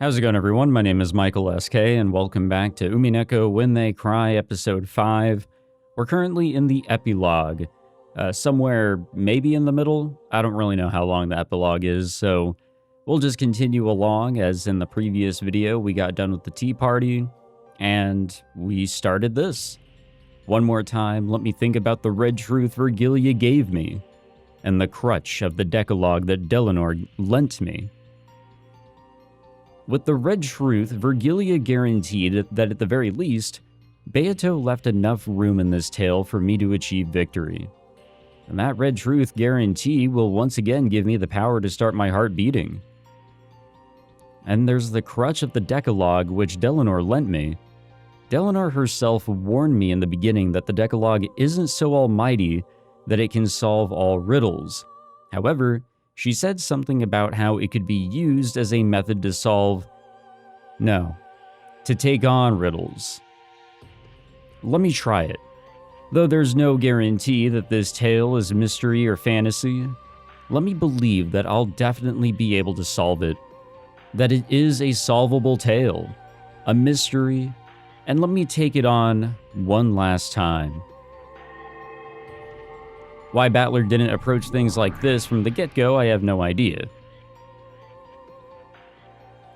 How's it going, everyone? My name is Michael SK, and welcome back to Umineko When They Cry, Episode 5. We're currently in the epilogue, somewhere maybe in the middle. I don't really know how long the epilogue is, so we'll just continue along. As in the previous video, we got done with the tea party, and we started this. One more time, let me think about the red truth Virgilia gave me, and the crutch of the Decalogue that Delanor lent me. With the red truth, Virgilia guaranteed that at the very least, Beato left enough room in this tale for me to achieve victory. And that red truth guarantee will once again give me the power to start my heart beating. And there's the crutch of the Decalogue which Delanor lent me. Delanor herself warned me in the beginning that the Decalogue isn't so almighty that it can solve all riddles. However, she said something about how it could be used as a method to solve... no, to take on riddles. Let me try it. Though there's no guarantee that this tale is mystery or fantasy, let me believe that I'll definitely be able to solve it. That it is a solvable tale, a mystery, and let me take it on one last time. Why Battler didn't approach things like this from the get-go, I have no idea.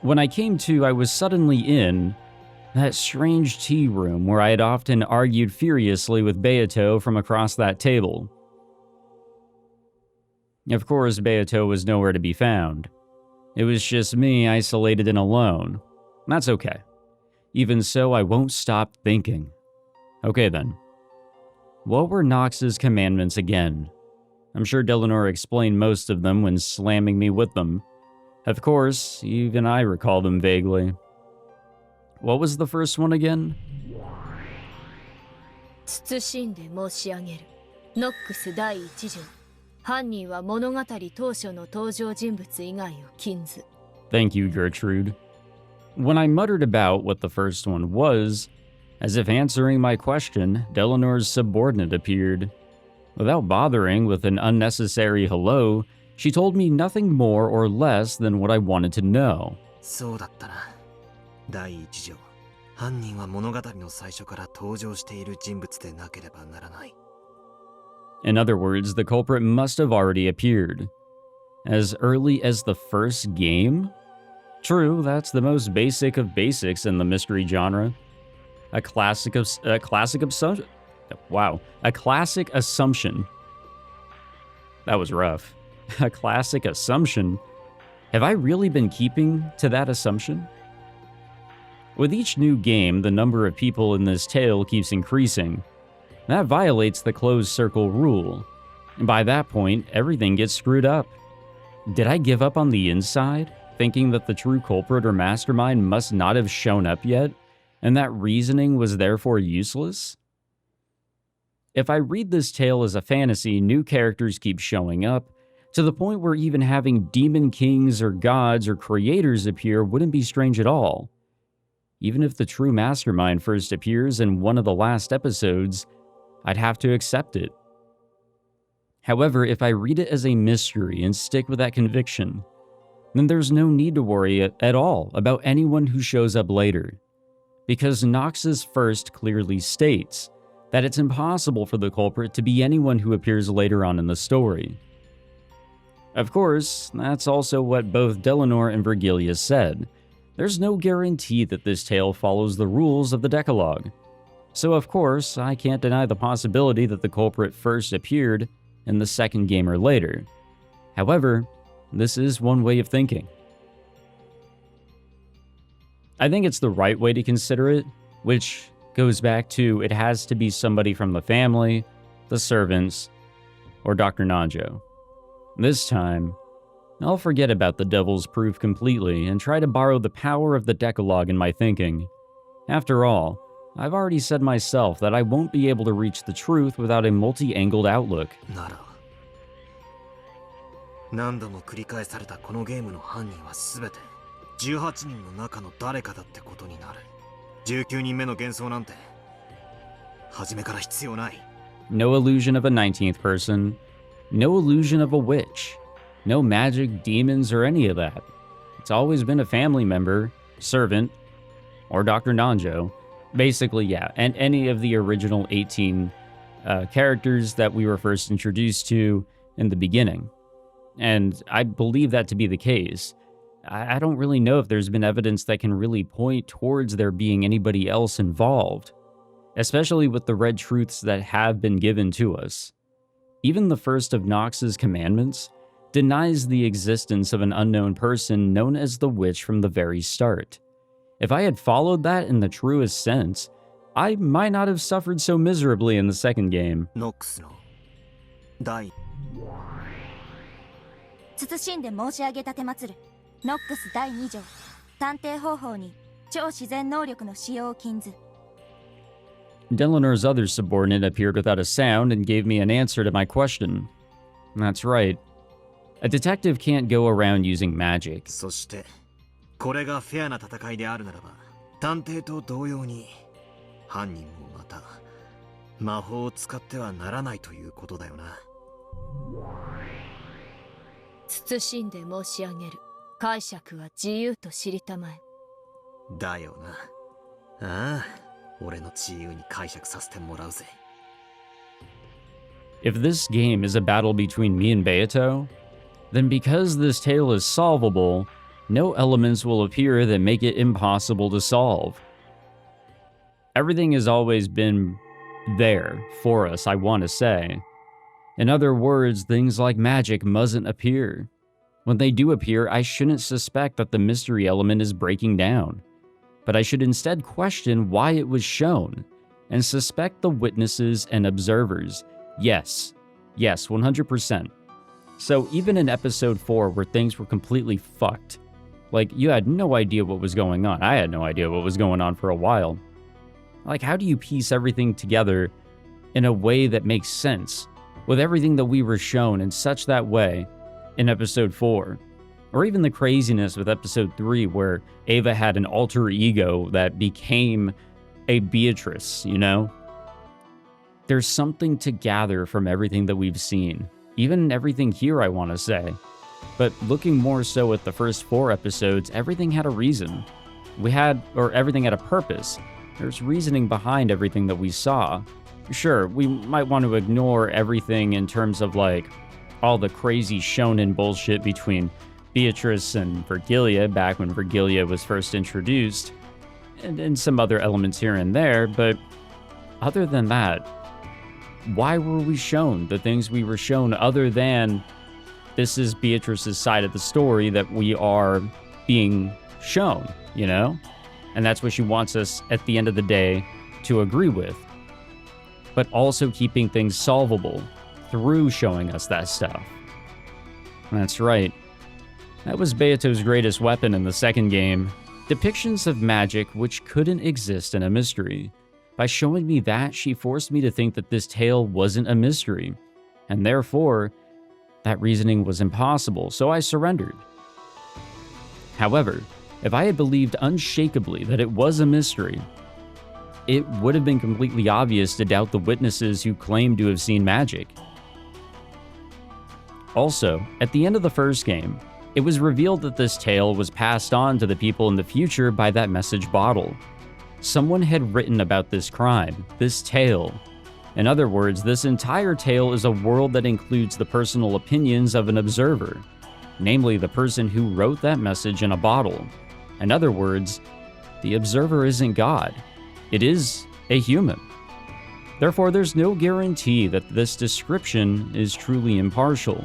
When I came to, I was suddenly in that strange tea room where I had often argued furiously with Beato from across that table. Of course, Beato was nowhere to be found. It was just me, isolated and alone. That's okay. Even so, I won't stop thinking. Okay then. What were Nox's commandments again? I'm sure Delanor explained most of them when slamming me with them. Of course, even I recall them vaguely. What was the first one again? Thank you, Gertrude. When I muttered about what the first one was, as if answering my question, Delanor's subordinate appeared. Without bothering with an unnecessary hello, she told me nothing more or less than what I wanted to know. In other words, the culprit must have already appeared. As early as the first game? True, that's the most basic of basics in the mystery genre. A classic assumption. Wow, a classic assumption. That was rough. A classic assumption. Have I really been keeping to that assumption? With each new game, the number of people in this tale keeps increasing. That violates the closed circle rule. And by that point, everything gets screwed up. Did I give up on the inside, thinking that the true culprit or mastermind must not have shown up yet? And that reasoning was therefore useless? If I read this tale as a fantasy, new characters keep showing up, to the point where even having demon kings or gods or creators appear wouldn't be strange at all. Even if the true mastermind first appears in one of the last episodes, I'd have to accept it. However, if I read it as a mystery and stick with that conviction, then there's no need to worry at all about anyone who shows up later. Because Nox's first clearly states that it's impossible for the culprit to be anyone who appears later on in the story. Of course, that's also what both Delanor and Virgilia said. There's no guarantee that this tale follows the rules of the Decalogue. So of course, I can't deny the possibility that the culprit first appeared in the second game or later. However, this is one way of thinking. I think it's the right way to consider it, which goes back to it has to be somebody from the family, the servants, or Dr. Nanjo. This time, I'll forget about the devil's proof completely and try to borrow the power of the Decalogue in my thinking. After all, I've already said myself that I won't be able to reach the truth without a multi-angled outlook. No illusion of a 19th person, no illusion of a witch, no magic, demons, or any of that. It's always been a family member, servant, or Dr. Nanjo. Basically, yeah, and any of the original 18 characters that we were first introduced to in the beginning. And I believe that to be the case. I don't really know if there's been evidence that can really point towards there being anybody else involved, especially with the red truths that have been given to us. Even the first of Nox's commandments denies the existence of an unknown person known as the witch from the very start. If I had followed that in the truest sense, I might not have suffered so miserably in the second game. 謹んで申し上げ立てまつるノックス第2条探偵方法に超自然能力の使用を禁ず Delinor's other subordinate appeared without a sound and gave me an answer to my question. That's right. A detective can't go around using magic. そしてこれがフェアな戦いであるならば探偵と同様に犯人もまた魔法を使ってはならないということだよな謹んで申し上げる解釈は自由と知りたまえだよなああ俺の自由に解釈させてもらうぜ If this game is a battle between me and Beato, then because this tale is solvable, no elements will appear that make it impossible to solve. Everything has always been there for us, I want to say. In other words, things like magic mustn't appear. When they do appear, I shouldn't suspect that the mystery element is breaking down, but I should instead question why it was shown, and suspect the witnesses and observers. Yes, 100%. So even in episode 4, where things were completely fucked, like you had no idea what was going on, I had no idea what was going on for a while. Like, how do you piece everything together in a way that makes sense, with everything that we were shown in such that way in episode 4? Or even the craziness with episode 3, where Ava had an alter ego that became a Beatrice, you know? There's something to gather from everything that we've seen. Even everything here, I want to say. But looking more so at the first 4 episodes, everything had a reason. Everything had a purpose. There's reasoning behind everything that we saw. Sure, we might want to ignore everything in terms of, like, all the crazy shonen bullshit between Beatrice and Virgilia back when Virgilia was first introduced, and some other elements here and there, but other than that, why were we shown the things we were shown other than this is Beatrice's side of the story that we are being shown, you know? And that's what she wants us at the end of the day to agree with. But also keeping things solvable through showing us that stuff. That's right. That was Beato's greatest weapon in the second game. Depictions of magic which couldn't exist in a mystery. By showing me that, she forced me to think that this tale wasn't a mystery, and therefore, that reasoning was impossible, so I surrendered. However, if I had believed unshakably that it was a mystery, it would have been completely obvious to doubt the witnesses who claimed to have seen magic. Also, at the end of the first game, it was revealed that this tale was passed on to the people in the future by that message bottle. Someone had written about this crime, this tale. In other words, this entire tale is a world that includes the personal opinions of an observer, namely the person who wrote that message in a bottle. In other words, the observer isn't God. It is a human. Therefore, there's no guarantee that this description is truly impartial.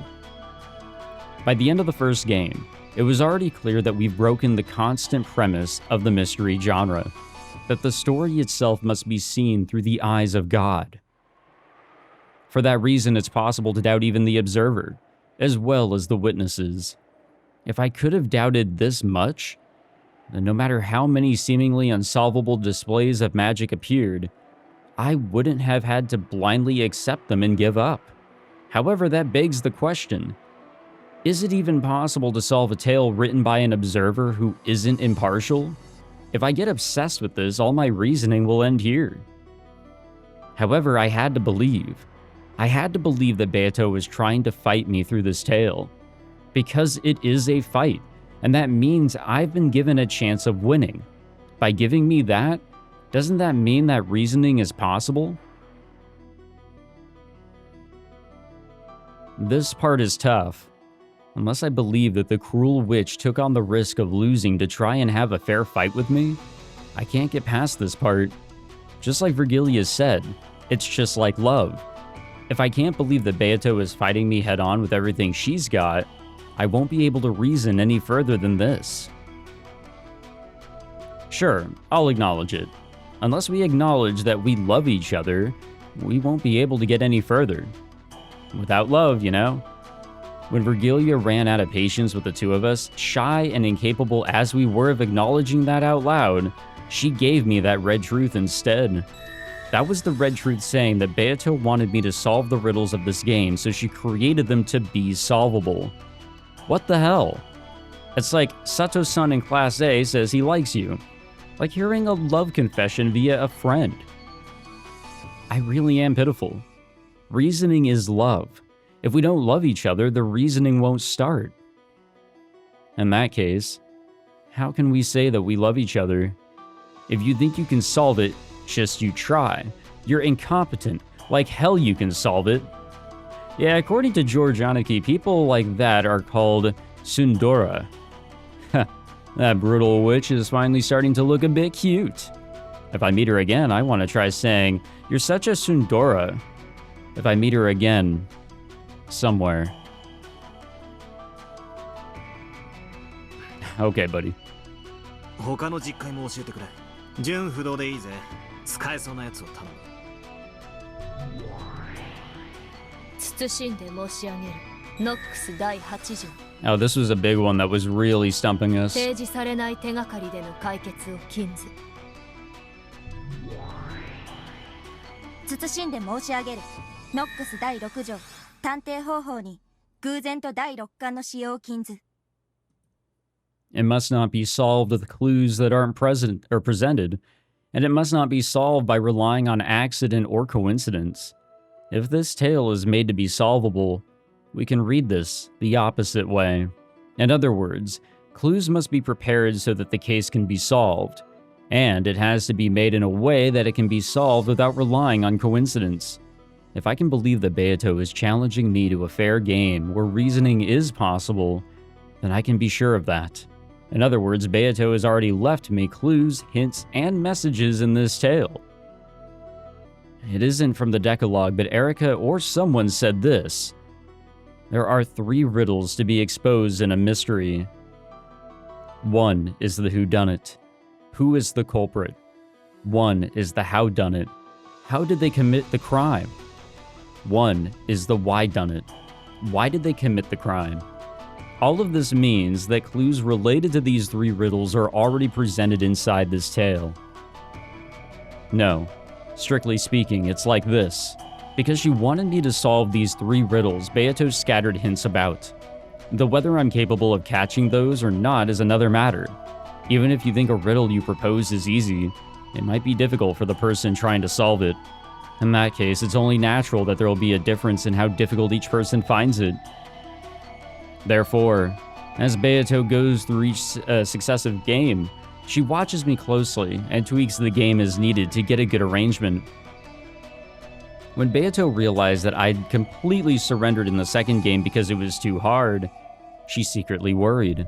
By the end of the first game, it was already clear that we've broken the constant premise of the mystery genre, that the story itself must be seen through the eyes of God. For that reason, it's possible to doubt even the observer, as well as the witnesses. If I could have doubted this much, then no matter how many seemingly unsolvable displays of magic appeared, I wouldn't have had to blindly accept them and give up. However, that begs the question, is it even possible to solve a tale written by an observer who isn't impartial? If I get obsessed with this, all my reasoning will end here. However, I had to believe that Beato was trying to fight me through this tale. Because it is a fight. And that means I've been given a chance of winning. By giving me that, doesn't that mean that reasoning is possible? This part is tough. Unless I believe that the cruel witch took on the risk of losing to try and have a fair fight with me, I can't get past this part. Just like Virgilia said, it's just like love. If I can't believe that Beato is fighting me head-on with everything she's got, I won't be able to reason any further than this. Sure, I'll acknowledge it. Unless we acknowledge that we love each other, we won't be able to get any further. Without love, you know? When Virgilia ran out of patience with the two of us, shy and incapable as we were of acknowledging that out loud, she gave me that red truth instead. That was the red truth saying that Beato wanted me to solve the riddles of this game, so she created them to be solvable. What the hell? It's like Sato-san in Class A says he likes you. Like hearing a love confession via a friend. I really am pitiful. Reasoning is love. If we don't love each other, the reasoning won't start. In that case, how can we say that we love each other? If you think you can solve it, just you try. You're incompetent. Like hell you can solve it. Yeah, according to George Aniki, people like that are called Sundora. That brutal witch is finally starting to look a bit cute. If I meet her again, I want to try saying, "You're such a Sundora." If I meet her again, somewhere. Okay, buddy. 他の実会も教えてくれ。純不動でいいぜ。使えそうなやつを頼む。謹んで申し上げる。ノックス第8条。Oh, this was a big one that was really stumping us. 提示されない手がかりでの解決を禁ず。謹んで申し上げる。ノックス第6条。探偵方法に偶然と第6巻の使用を禁ず。It must not be solved with clues that aren't present or presented, and it must not be solved by relying on accident or coincidence. If this tale is made to be solvable, we can read this the opposite way. In other words, clues must be prepared so that the case can be solved, and it has to be made in a way that it can be solved without relying on coincidence. If I can believe that Beato is challenging me to a fair game where reasoning is possible, then I can be sure of that. In other words, Beato has already left me clues, hints, and messages in this tale. It isn't from the Decalogue, but Erica or someone said this. There are 3 riddles to be exposed in a mystery. 1 is the whodunit. Who is the culprit? 1 is the howdunit. How did they commit the crime? 1 is the whydunit. Why did they commit the crime? All of this means that clues related to these 3 riddles are already presented inside this tale. No, strictly speaking, it's like this. Because she wanted me to solve these 3 riddles, Beato scattered hints about. Though whether I'm capable of catching those or not is another matter. Even if you think a riddle you propose is easy, it might be difficult for the person trying to solve it. In that case, it's only natural that there will be a difference in how difficult each person finds it. Therefore, as Beato goes through each successive game, she watches me closely and tweaks the game as needed to get a good arrangement. When Beato realized that I'd completely surrendered in the second game because it was too hard, she secretly worried.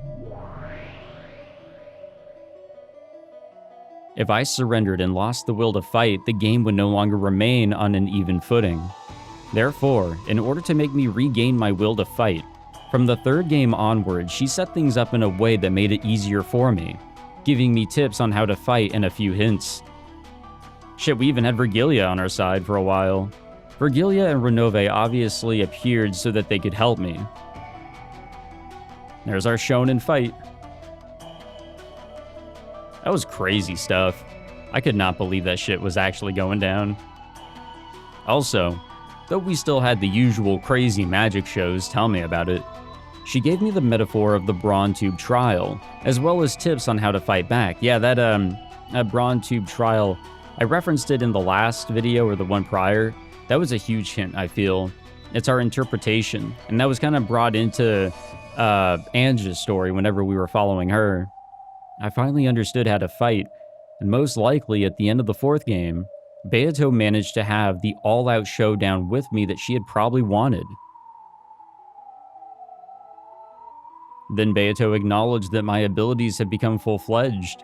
If I surrendered and lost the will to fight, the game would no longer remain on an even footing. Therefore, in order to make me regain my will to fight, from the third game onward, she set things up in a way that made it easier for me, giving me tips on how to fight and a few hints. Shit, we even had Virgilia on our side for a while. Virgilia and Renove obviously appeared so that they could help me. There's our shonen fight. That was crazy stuff. I could not believe that shit was actually going down. Also, though we still had the usual crazy magic shows tell me about it, she gave me the metaphor of the Brawn Tube trial, as well as tips on how to fight back. Yeah, that Brawn Tube trial, I referenced it in the last video or the one prior. That was a huge hint, I feel. It's our interpretation, and that was kind of brought into Ange's story whenever we were following her. I finally understood how to fight, and most likely at the end of the 4th game, Beato managed to have the all-out showdown with me that she had probably wanted. Then Beato acknowledged that my abilities had become full-fledged,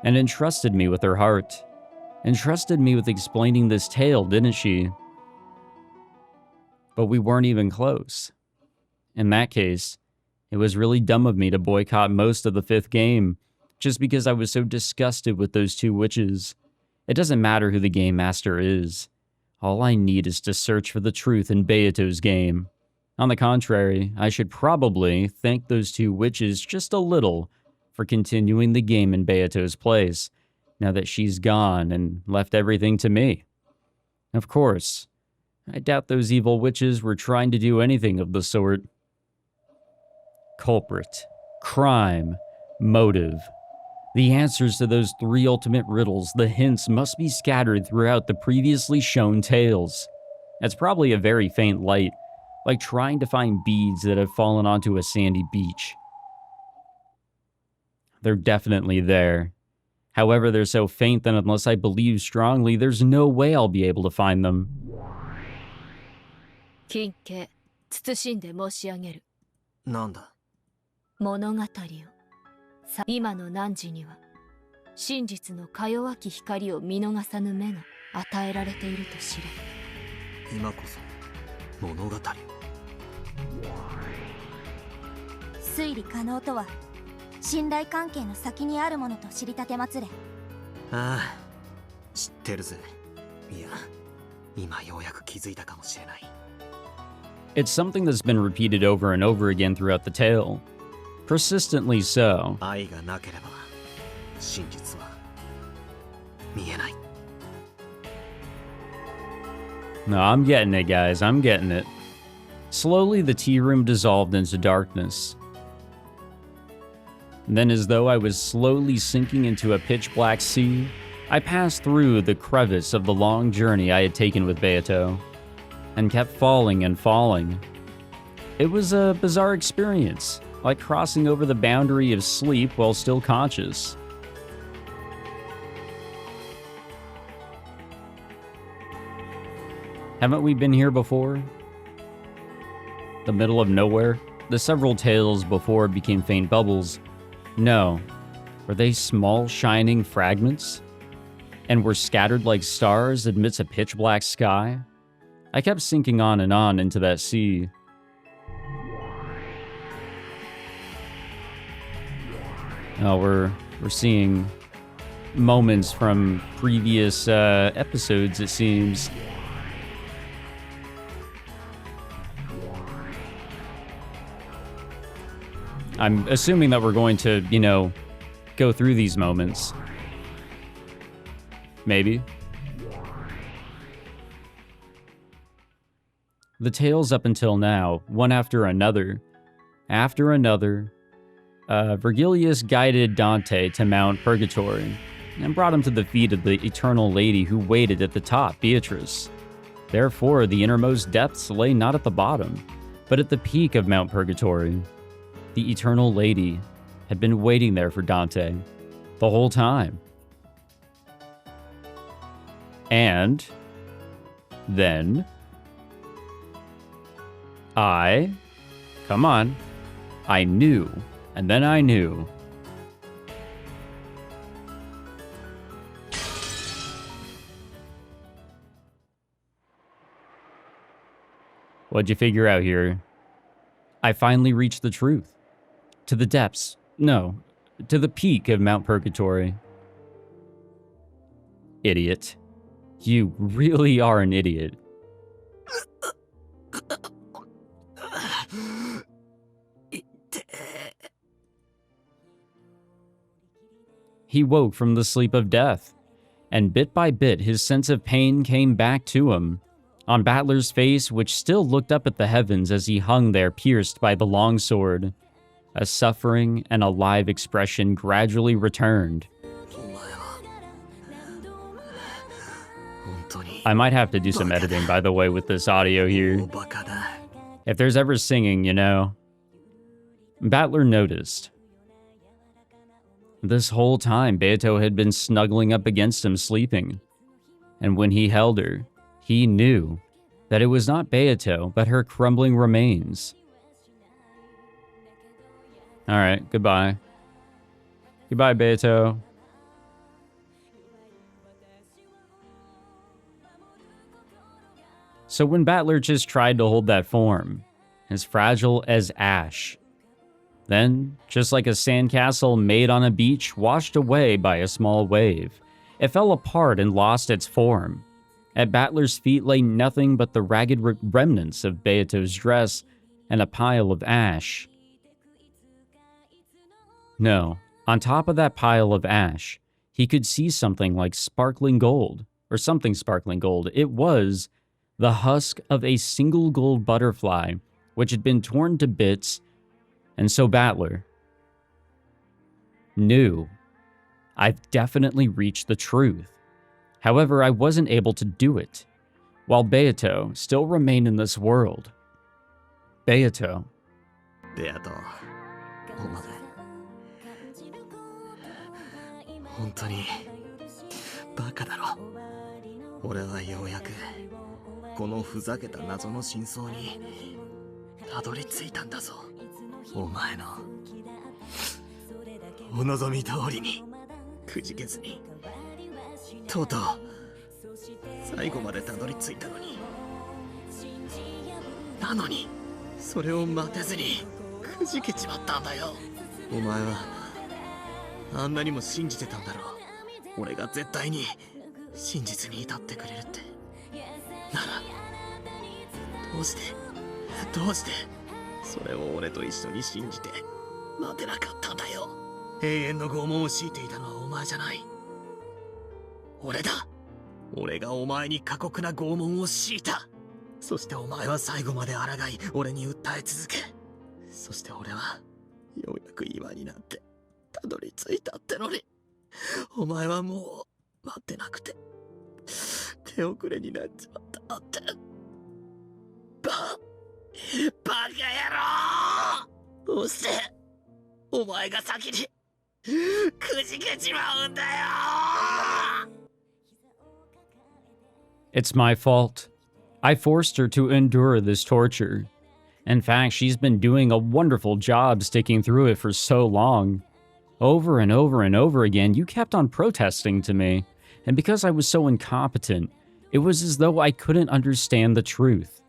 and entrusted me with her heart. Entrusted me with explaining this tale, didn't she? But we weren't even close. In that case, it was really dumb of me to boycott most of the 5th game, just because I was so disgusted with those 2 witches. It doesn't matter who the game master is. All I need is to search for the truth in Beato's game. On the contrary, I should probably thank those 2 witches just a little for continuing the game in Beato's place, now that she's gone and left everything to me. Of course, I doubt those evil witches were trying to do anything of the sort. Culprit, crime, motive. The answers to those 3 ultimate riddles, the hints, must be scattered throughout the previously shown tales. It's probably a very faint light, like trying to find beads that have fallen onto a sandy beach. They're definitely there. However, they're so faint that unless I believe strongly, there's no way I'll be able to find them. 金家謹んで申し上げる。なんだ。物語を。今の汝には真実のか弱き光を見逃さぬ目が与えられていると知れ。今こそ物語を。推理可能とは信頼関係の先にあるものと知りたてまつれ。ああ、知ってるぜ。いや、今ようやく気づいたかもしれない。It's something that's been repeated over and over again throughout the tale. Persistently so. 愛がなければ真実は見えない。 No, I'm getting it, guys. I'm getting it. Slowly, the tea room dissolved into darkness. Then, as though I was slowly sinking into a pitch-black sea, I passed through the crevice of the long journey I had taken with Beato, and kept falling and falling. It was a bizarre experience, like crossing over the boundary of sleep while still conscious. Haven't we been here before? The middle of nowhere? The several tales before became faint bubbles. No. Were they small, shining fragments? And were scattered like stars amidst a pitch-black sky? I kept sinking on and on into that sea. Oh, we're seeing moments from previous episodes, it seems. I'm assuming that we're going to, you know, go through these moments. Maybe. The tales up until now, one after another, Virgilius guided Dante to Mount Purgatory and brought him to the feet of the eternal lady who waited at the top, Beatrice. Therefore, the innermost depths lay not at the bottom, but at the peak of Mount Purgatory. The eternal lady had been waiting there for Dante the whole time. And then I knew, and then I knew. What'd you figure out here? I finally reached the truth. To the depths. No, to the peak of Mount Purgatory. Idiot. You really are an idiot. He woke from the sleep of death, and bit by bit his sense of pain came back to him. On Battler's face, which still looked up at the heavens as he hung there pierced by the longsword, a suffering and alive expression gradually returned. I might have to do some editing, by the way, with this audio here. If there's ever singing, you know, Battler noticed. This whole time, Beato had been snuggling up against him sleeping. And when he held her, he knew that it was not Beato, but her crumbling remains. Alright, goodbye. Goodbye, Beato. So when Battler just tried to hold that form, as fragile as ash, then, just like a sandcastle made on a beach washed away by a small wave, it fell apart and lost its form. At Battler's feet lay nothing but the ragged remnants of Beato's dress and a pile of ash. No, on top of that pile of ash, he could see something like sparkling gold, or something sparkling gold. It was the husk of a single gold butterfly, which had been torn to bits, and so Battler knew, I've definitely reached the truth. However, I wasn't able to do it, while Beato still remained in this world. Beato. お前本当にバカだろ。俺はようやくこのふざけた謎の真相にたどり着いたんだぞ。お前のお望み通りにくじけずにとうとう最後までたどり着いたのに、なのにそれを待てずにくじけちまったんだよ。お前はあんなにも信じてたんだろう。俺が絶対に真実に至ってくれるって。ならどうしてそれを俺と一緒に信じて待てなかったんだよ。永遠の拷問を強いていたのはお前じゃない、俺だ。俺がお前に過酷な拷問を強いた。そしてお前は最後まで抗い俺に訴え続け、そして俺はようやく今になってたどり着いたってのに、お前はもう待ってなくて手遅れになっちまったって。バカ野郎、どうしてお前が先にくじけちまうんだよ。 It's my fault. I forced her to endure this torture. In fact, she's been doing a wonderful job sticking through it for so long. Over and over and over again, you kept on protesting to me, and because I was so incompetent, it was as though I couldn't understand the truth.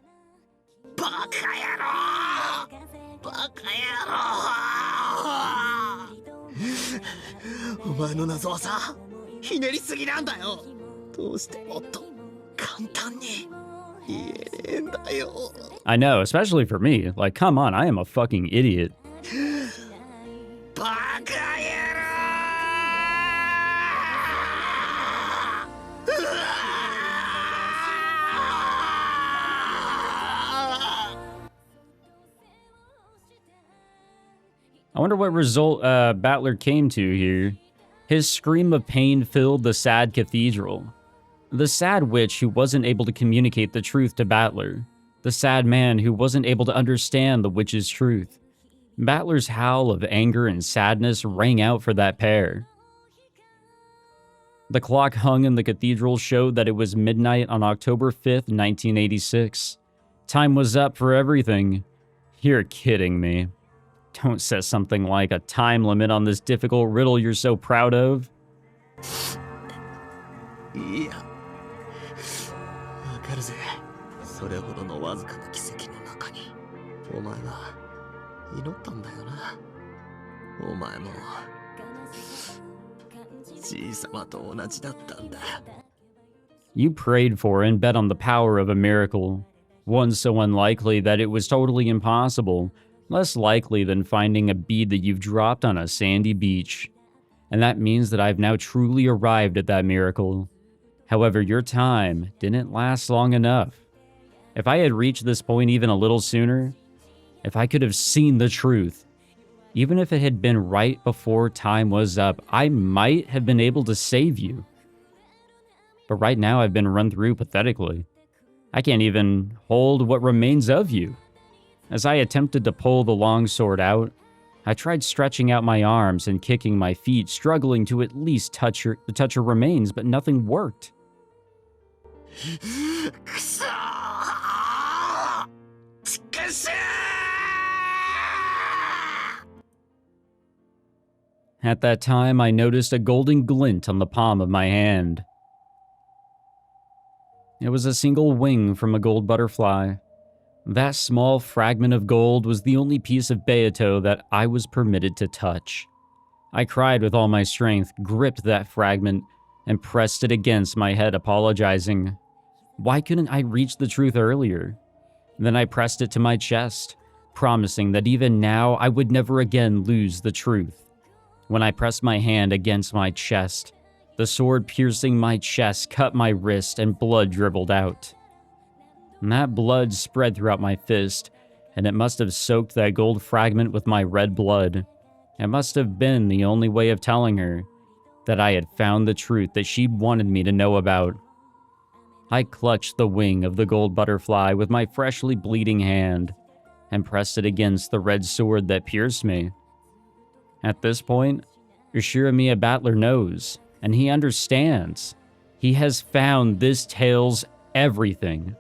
バカ野郎、バカ野郎。お前の謎はさ、ひねりすぎなんだよ。どうしてもっと簡単に言えねえんだよ。I know, especially for me. Like, come on, I am a fucking idiot. バカ野郎。 I wonder what result Battler came to here. His scream of pain filled the sad cathedral. The sad witch who wasn't able to communicate the truth to Battler. The sad man who wasn't able to understand the witch's truth. Battler's howl of anger and sadness rang out for that pair. The clock hung in the cathedral showed that it was midnight on October 5th, 1986. Time was up for everything. You're kidding me. Don't set something like a time limit on this difficult riddle you're so proud of. いや、わかるぜ。それほどのわずかな奇跡の中に、お前は祈ったんだよな。お前もじいさまと同じだったんだ。You prayed for and bet on the power of a miracle. One so unlikely that it was totally impossible. Less likely than finding a bead that you've dropped on a sandy beach. And that means that I've now truly arrived at that miracle. However, your time didn't last long enough. If I had reached this point even a little sooner, if I could have seen the truth, even if it had been right before time was up, I might have been able to save you. But right now I've been run through pathetically. I can't even hold what remains of you. As I attempted to pull the long sword out, I tried stretching out my arms and kicking my feet, struggling to at least touch her remains, but nothing worked. くそーちくしょー At that time, I noticed a golden glint on the palm of my hand. It was a single wing from a gold butterfly. That small fragment of gold was the only piece of Beato that I was permitted to touch. I cried with all my strength, gripped that fragment, and pressed it against my head, apologizing. Why couldn't I reach the truth earlier? Then I pressed it to my chest, promising that even now I would never again lose the truth. When I pressed my hand against my chest, the sword piercing my chest cut my wrist and blood dribbled out. And that blood spread throughout my fist, and it must have soaked that gold fragment with my red blood. It must have been the only way of telling her that I had found the truth that she wanted me to know about. I clutched the wing of the gold butterfly with my freshly bleeding hand and pressed it against the red sword that pierced me. At this point, Ushiromiya Battler knows, and he understands. He has found this tale's everything.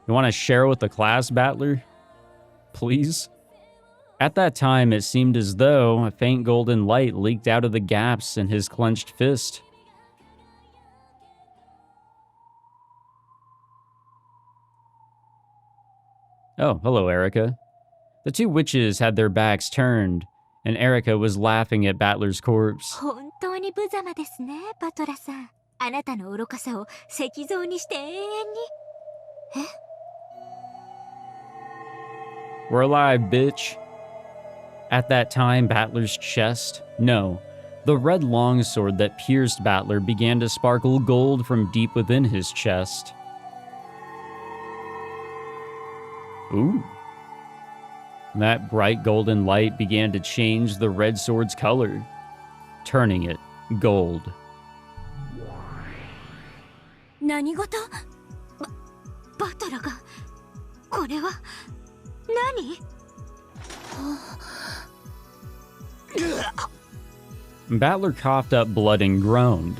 You want to share with the class, Battler? Please? At that time, it seemed as though a faint golden light leaked out of the gaps in his clenched fist. Oh, hello, Erica. The two witches had their backs turned, and Erica was laughing at Battler's corpse. 本当に無様ですね、バトラさん。あなたの愚かさを石像にして永遠に。え？ We're alive, bitch. At that time, Battler's chest, no, the red longsword that pierced Battler began to sparkle gold from deep within his chest. Ooh. That bright golden light began to change the red sword's color, turning it gold. 何事？バトラがこれは何？ Battler coughed up blood and groaned.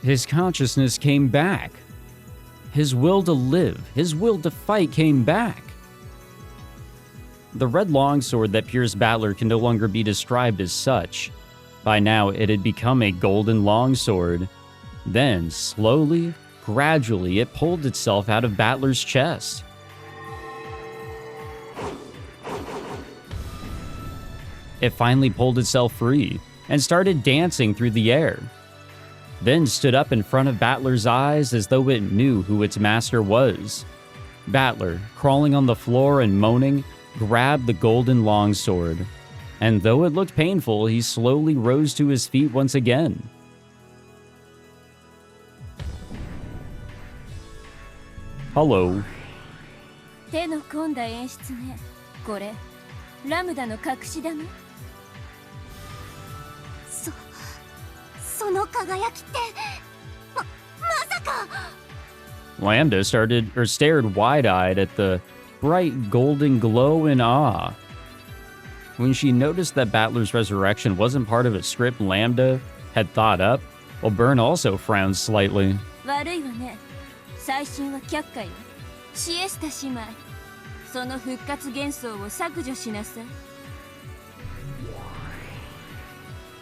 His consciousness came back. His will to live, his will to fight came back. The red longsword that pierced Battler can no longer be described as such. By now, it had become a golden longsword. Then, slowly, gradually, it pulled itself out of Battler's chest. It finally pulled itself free and started dancing through the air. Then stood up in front of Battler's eyes as though it knew who its master was. Battler, crawling on the floor and moaning, grabbed the golden longsword, and though it looked painful, he slowly rose to his feet once again. Hello. 手の込んだ演出ね。これ、ラムダの隠し玉？その輝きって、まさか。Lambda stared wide-eyed at the bright golden glow in awe. When she noticed that Battler's resurrection wasn't part of a script Lambda had thought up, well, Byrne also frowned slightly. 悪いわね。最新は却下よ。シエスタ姉妹。その復活幻想を削除しなさい。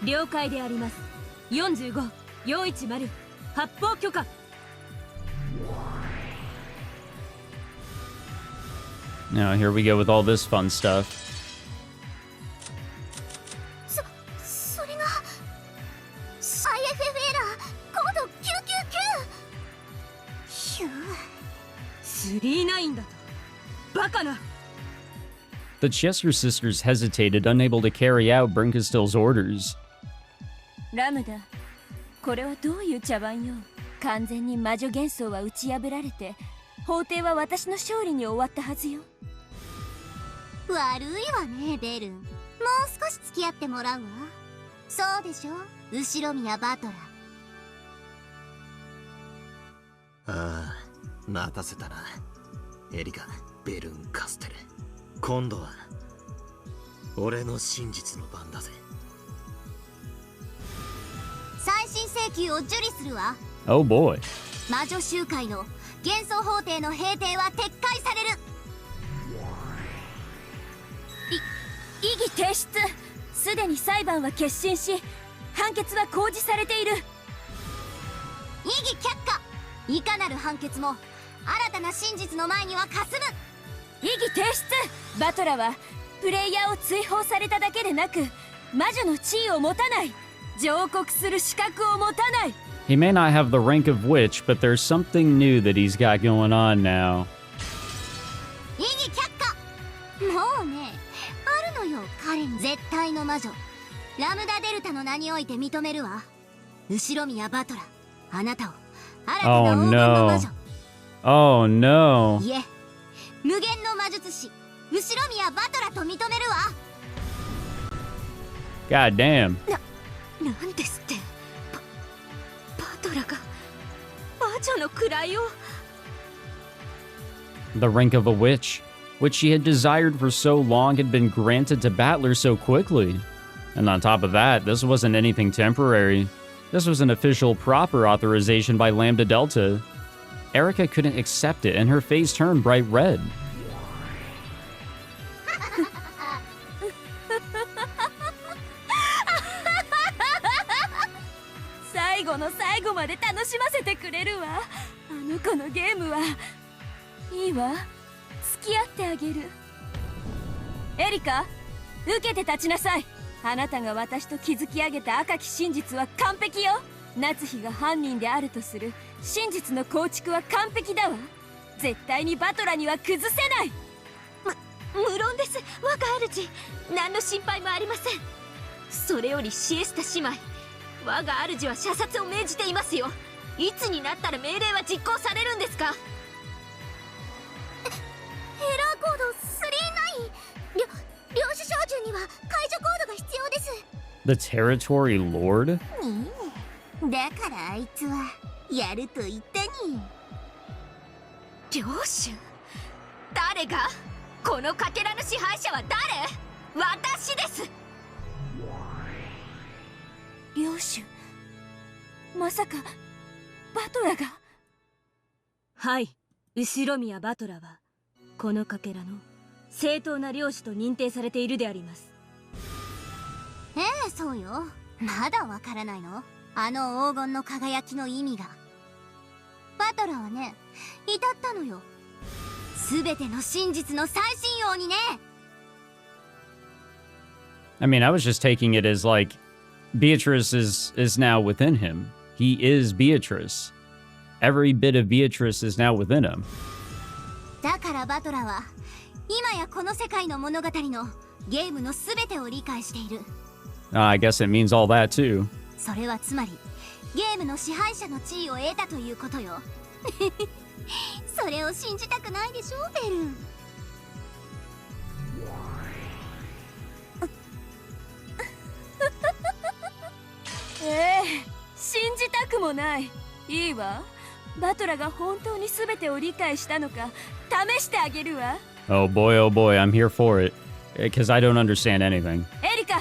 了解であります。45、410、発砲許可。Now here we go with all this fun stuff. それが IFF エラーコード999。ヒュー。39だと。バカな。The Chester sisters hesitated, unable to carry out Brinkastill's orders. ラムダ、これはどういう茶番よ。完全に魔女幻想は打ち破られて、法廷は私の勝利に終わったはずよ。悪いわね、ベルン。もう少し付き合ってもらうわ。そうでしょ、後宮バトラ。ああ、待たせたな。エリカ、ベルン・カステル。今度は俺の真実の番だぜ。再審請求を受理するわ。 Oh boy. 魔女集会の幻想法廷の閉廷は撤回される。異議提出。すでに裁判は結審し、判決は公示されている。異議却下。いかなる判決も新たな真実の前にはかすむ。異議提出。バトラはプレイヤーを追放されただけでなく、魔女の地位を持たない、上告する資格を持たない。 He may not have the rank of witch, but there's something new that he's got going on now. 異議却下。もうね、あるのよ彼に。絶対の魔女ラムダデルタの名において認めるわ。後宮バトラ、あなたを新たな黄金の魔女。 Oh no. いえ、無限の魔術師後宮バトラと認めるわ。 God damn. なんですって。バトラが魔女の位を。 The rank of a witch, which she had desired for so long, had been granted to Battler so quickly. And on top of that, this wasn't anything temporary. This was an official, proper authorization by Lambda Delta. Erica couldn't accept it, and her face turned bright red. 最後の最後まで楽しませてくれるわ。あの子のゲームはいいわ。付き合ってあげる。エリカ、受けて立ちなさい。あなたが私と築き上げた赤き真実は完璧よ。夏日が犯人であるとする真実の構築は完璧だわ。絶対にバトラには崩せない。無論です、我が主。何の心配もありません。それよりシエスタ姉妹、我が主は射殺を命じていますよ。いつになったら命令は実行されるんですか？エラーコード39。領主照準には解除コードが必要です。 The Territory Lord? だからあいつはやると言ったに。領主？誰が？このかけらの支配者は誰？私です。領主、まさかバトラが？はい、後宮バトラはこのかけらの正当な領主と認定されているであります。ええ、そうよ。まだわからないの？あの黄金の輝きの意味が。バトラはね、至ったのよ。すべての真実の最新王にね。 I mean, I was just taking it as like Beatrice is now within him. He is Beatrice. Every bit of Beatrice is now within him. だからバトラは今やこの世界の物語のゲームのすべてを理解している。I guess it means all that too. それはつまりゲームの支配者の地位を得たということよ。それを信じたくないでしょ、ベルン。信じたくもない。いいわ。バトラが本当に全てを理解したのか試してあげるわ。 Oh boy, I'm here for it. Because I don't understand anything. エリカ。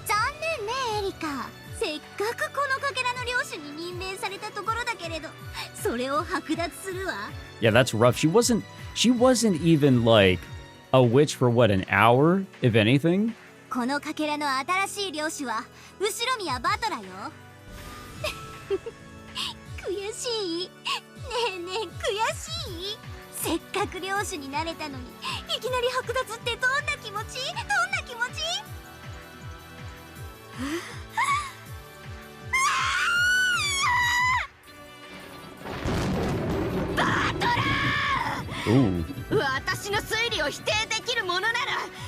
残念ね、エリカ。せっかくこのかけらの領主に任命されたところだけれど、それを剥奪するわ。 Yeah, that's rough. She wasn't even like a witch for what, an hour, if anything? このかけらの新しい領主は後宮バトラよ。悔しい？ねえねえ、悔しい？せっかく領主になれたのにいきなり剥奪ってどんな気持ち？どんな気持ち？バトラー！ Ooh. 私の推理を否定できるものなら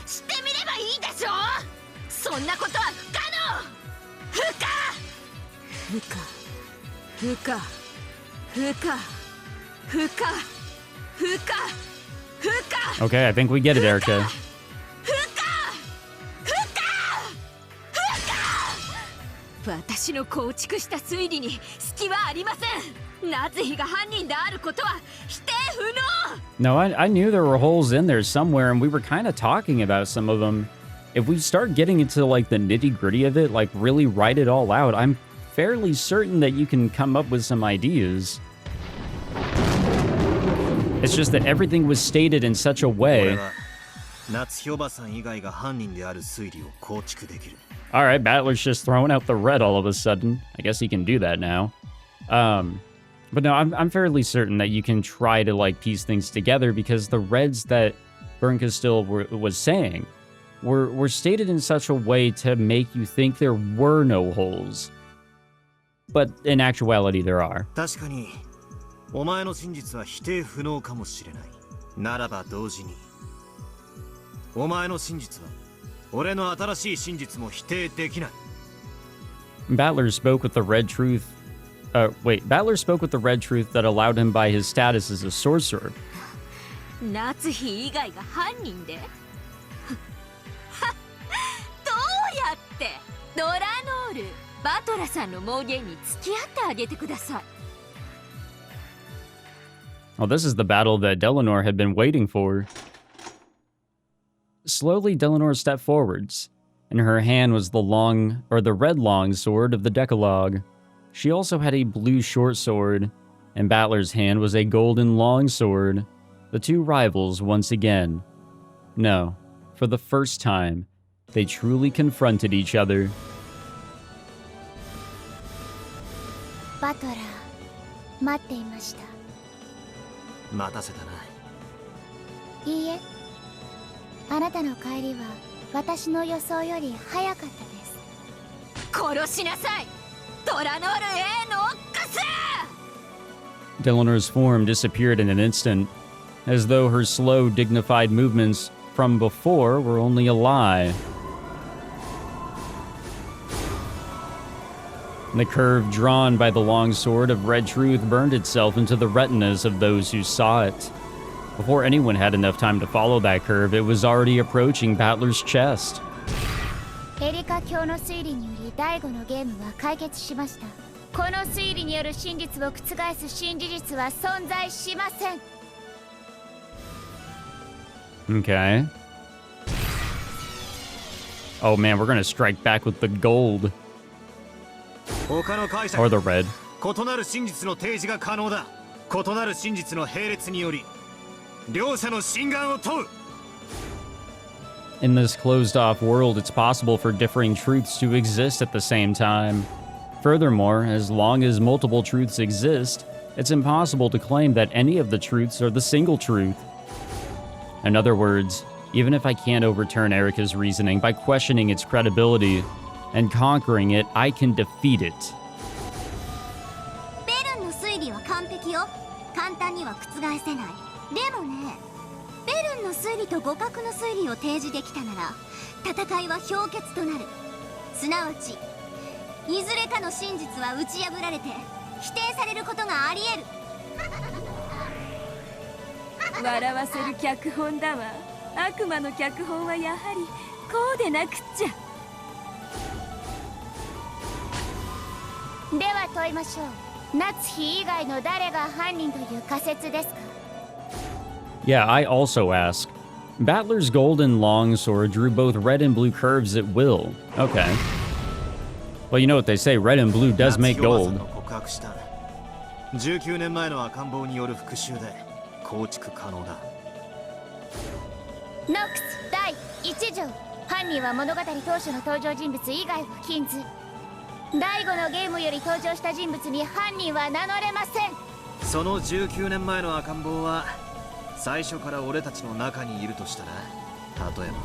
知ってみればいいでしょ。そんなことは不可能。不可。 Okay, I think we get it, Erica. 不可。私の構築した推理に隙はありません。夏日が犯人であることは否定不能。 No, I knew there were holes in there somewhere, and we were kind of talking about some of them. If we start getting into like the nitty-gritty of it, like really write it all out, I'm fairly certain that you can come up with some ideas. It's just that everything was stated in such a way. Alright, Battler's just throwing out the red all of a sudden. I guess he can do that now. But no, I'm fairly certain that you can try to like piece things together, because the reds that Burnka still was saying were stated in such a way to make you think there were no holes. But in actuality, there are. 確かにお前の真実は否定不能かもしれない。ならば同時にお前の真実は俺の新しい真実も否定できない。 Battler spoke with the red truth. Battler spoke with the red truth that allowed him by his status as a sorcerer. 夏日以外が犯人でどうやってドラノール、バトラさんの妄言に付き合ってあげてください。 Well, this is the battle that Delanor had been waiting for. Slowly, Delanor stepped forwards. In her hand was the red long sword of the Decalogue. She also had a blue short sword. In Battler's hand was a golden long sword. The two rivals once again. No, for the first time, they truly confronted each other. バトラー、待っていました。待たせたな。いいえ、あなたの帰りは私の予想より早かったです。殺しなさい、ドラノール A ノックス。 Delanor's form disappeared in an instant, as though her slow, dignified movements from before were only a lie. The curve drawn by the long sword of red truth burned itself into the retinas of those who saw it. Before anyone had enough time to follow that curve, it was already approaching Battler's chest. エリカ教の推理により第5のゲームは解決しました。この推理による真実を覆す新事実は存在しません。 Okay. Oh man, we're gonna strike back with the gold. 他の解釈 Or the red. 異なる真実の提示が可能だ。異なる真実の並列により両者の真贋を問う。 In this closed-off world, it's possible for differing truths to exist at the same time. Furthermore, as long as multiple truths exist, it's impossible to claim that any of the truths are the single truth. In other words, even if I can't overturn Erica's reasoning by questioning its credibility and conquering it, I can defeat it. ベルンの推理は完璧よ。簡単には覆せない。でもね、ベルンの推理と互角の推理を提示できたなら戦いは氷結となる。すなわちいずれかの真実は打ち破られて否定されることがあり得る。笑わせる脚本だわ。悪魔の脚本はやはりこうでなくっちゃ。では問いましょう。夏日以外の誰が犯人という仮説ですか？ Yeah, I also ask. Battler's golden longsword drew both red and blue curves at will. Okay. Well, you know what they say, red and blue does make gold. 19年前の赤ん坊による復讐で構築可能だ。ノックス第1条、犯人は物語当初の登場人物以外は禁ず。第5のゲームより登場した人物に犯人は名乗れません。その19年前の赤ん坊は最初から俺たちの中にいるとしたら、例えば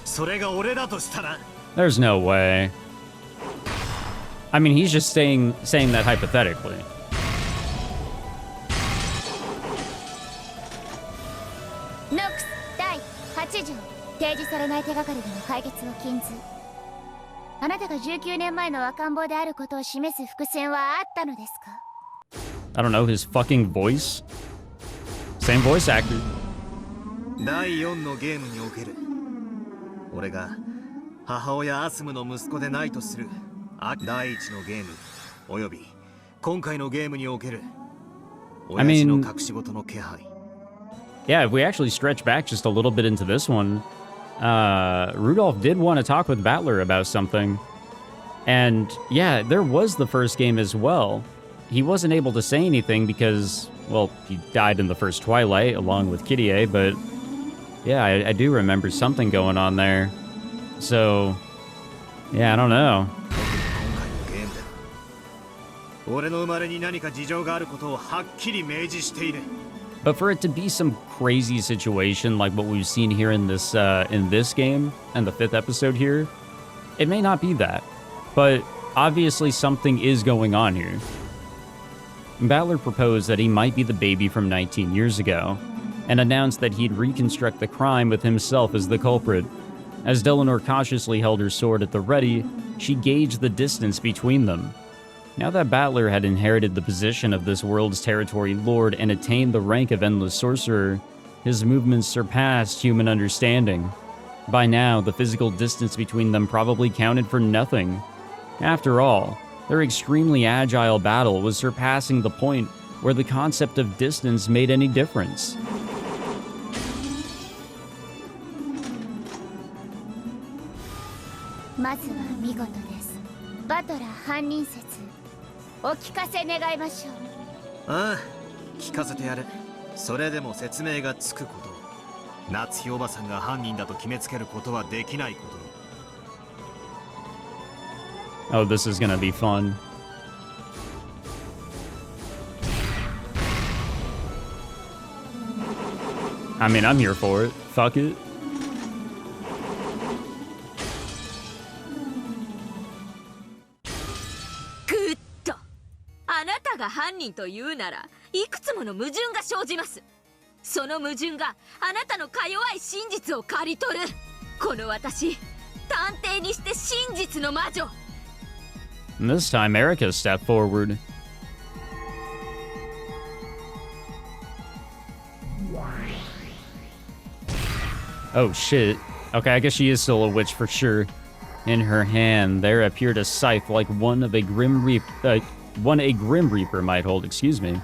それが俺だとしたら。 There's no way. I mean, he's just saying that hypothetically. ノックス第8条、提示されない手がかりでの解決を禁ず。あなたが19年前の赤ん坊であることを示す伏線はあったのですか？ I don't know, his fucking voice? Same voice actor. 第4のゲームにおける俺が母親アスムの息子でないとする第一のゲームおよび今回のゲームにおける親父の隠し事の気配。Yeah, if we actually stretch back just a little bit into this one, Rudolph did want to talk with Battler about something. And yeah, there was the first game as well. He wasn't able to say anything because, well, he died in the first Twilight along with Kirie, but yeah, I do remember something going on there. So, yeah, I don't know. 俺の生まれに何か事情があることをはっきり明示している。 But for it to be some crazy situation like what we've seen here in this game and the 5th episode here, it may not be that. But obviously something is going on here. Battler proposed that he might be the baby from 19 years ago, and announced that he'd reconstruct the crime with himself as the culprit. As Delanor cautiously held her sword at the ready, she gauged the distance between them. Now that Battler had inherited the position of this world's territory lord and attained the rank of Endless Sorcerer, his movements surpassed human understanding. By now, the physical distance between them probably counted for nothing. After all, their extremely agile battle was surpassing the point where the concept of distance made any difference. まずは見事です。バトラー犯人説、お聞かせ願いましょう。ああ、聞かせてやる。それでも説明がつくこと。夏日おばさんが犯人だと決めつけることはできないこと。 Oh, this is gonna be fun. I mean, I'm here for it. Fuck it. あなたが犯人というならいくつもの矛盾が生じます。その矛盾があなたのか弱い真実を刈り取る。この私、探偵にして真実の魔女。 And this time, Erica stepped forward. Oh shit. Okay, I guess she is still a witch for sure. In her hand, there appeared a scythe like one a Grim Reaper might hold, excuse me.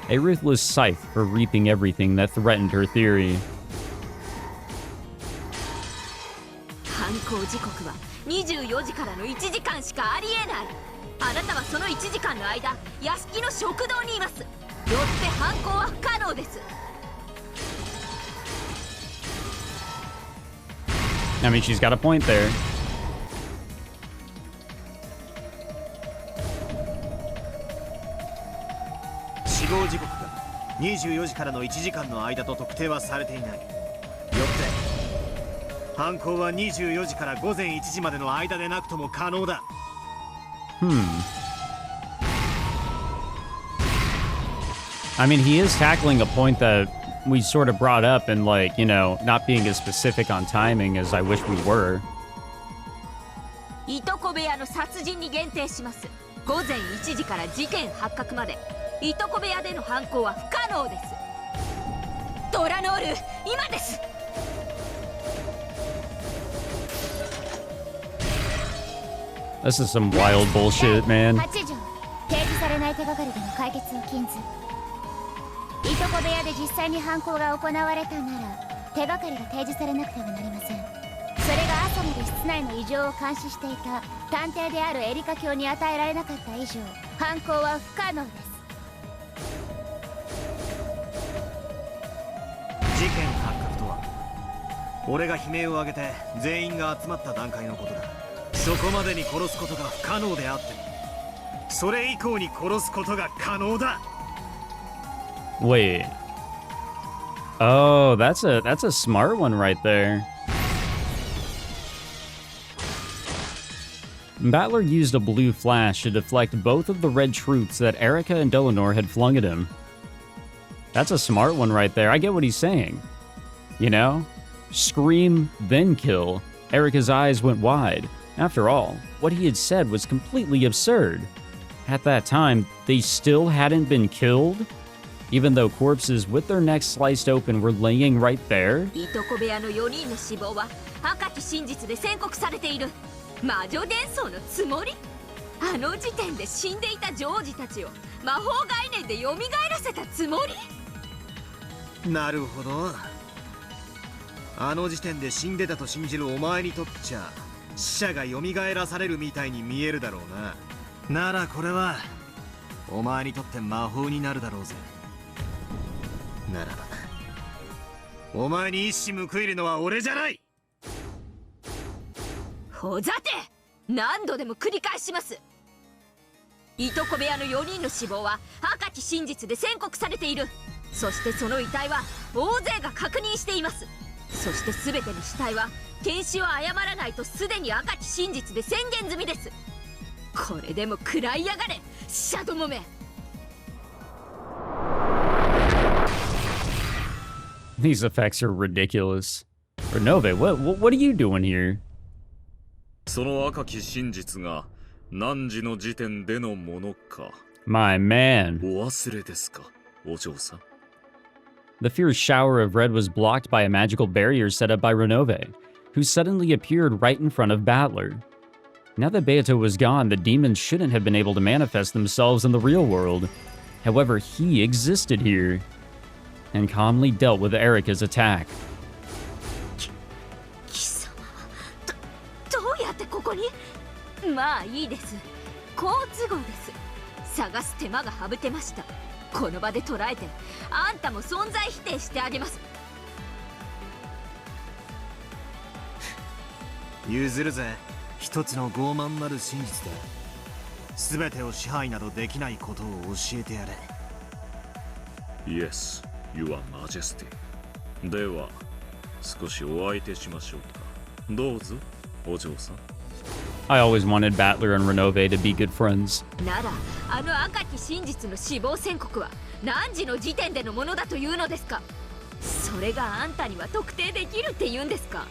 A ruthless scythe for reaping everything that threatened her theory. 犯行時刻は24時からの1時間しかありえない。あなたはその1時間の間、屋敷の食堂にいます。よって犯行は不可能です。 I mean, she's got a point there. 死亡時刻が24時からの1時間の間と特定はされていない。よって犯行は24時から午前1時までの間でなくとも可能だ。I mean, he is tackling a point that we sort of brought up and, like, you know, not being as specific on timing as I wish we were. いとこ部屋の殺人に限定します。午前1時から事件発覚まで、いとこ部屋での犯行は不可能です。ドラノール、今です。 This is some wild bullshit, man. 8条、提示されない手がかりでの解決を禁ず。いとこ部屋で実際に犯行が行われたなら、手がかりが提示されなくてはなりません。それが朝まで室内の異常を監視していた探偵であるエリカ卿に与えられなかった以上、犯行は不可能です。事件発覚とは、俺が悲鳴を上げて全員が集まった段階のことだ。そこまでに殺すことが不可能であっても、それ以降に殺すことが可能だ。 Wait. Oh, that's a smart one right there. Battler used a blue flash to deflect both of the red truths that Erica and Delanor had flung at him. That's a smart one right there. I get what he's saying. You know? Scream, then kill. Erica's eyes went wide. After all, what he had said was completely absurd. At that time, they still hadn't been killed? even though corpses with their necks sliced open were laying right there. いとこ部屋の4人の死亡は赤き真実で宣告されている。魔女伝送のつもり？あの時点で死んでいたジョージたちを魔法概念で蘇らせたつもり？なるほど。あの時点で死んでたと信じるお前にとっちゃ死者が蘇らされるみたいに見えるだろうな。ならこれはお前にとって魔法になるだろうぜ。ならばお前に一矢報いるのは俺じゃない。ほざて、何度でも繰り返します。いとこ部屋の4人の死亡は赤き真実で宣告されている。そしてその遺体は大勢が確認しています。そして全ての死体は検視を誤らないとすでに赤き真実で宣言済みです。これでも食らいやがれ、死者どもめ。 These effects are ridiculous. Renove, what are you doing here? その赤き真実が何時の時点でのものか。 My man. お忘れですか、お嬢さん。 The fierce shower of red was blocked by a magical barrier set up by Renove, who suddenly appeared right in front of Battler. Now that Beato was gone, the demons shouldn't have been able to manifest themselves in the real world. However, he existed here, and calmly dealt with Erica's attack. 貴様はどうやってここに？まあいいです。好都合です。探す手間が省けました。この場で捕らえてあんたも存在否定してあげます。譲るぜ。一つの傲慢なる真実だ。全てを支配などできないことを教えてやれ。 Yes, Your Majesty。 では少しお相手しましょうか。どうぞ、お嬢さん。 I always wanted Battler and Renove to be good friends. ならあの赤き真実の死亡宣告は何時の時点でのものだというのですか？それがあんたには特定できるって言うんですか？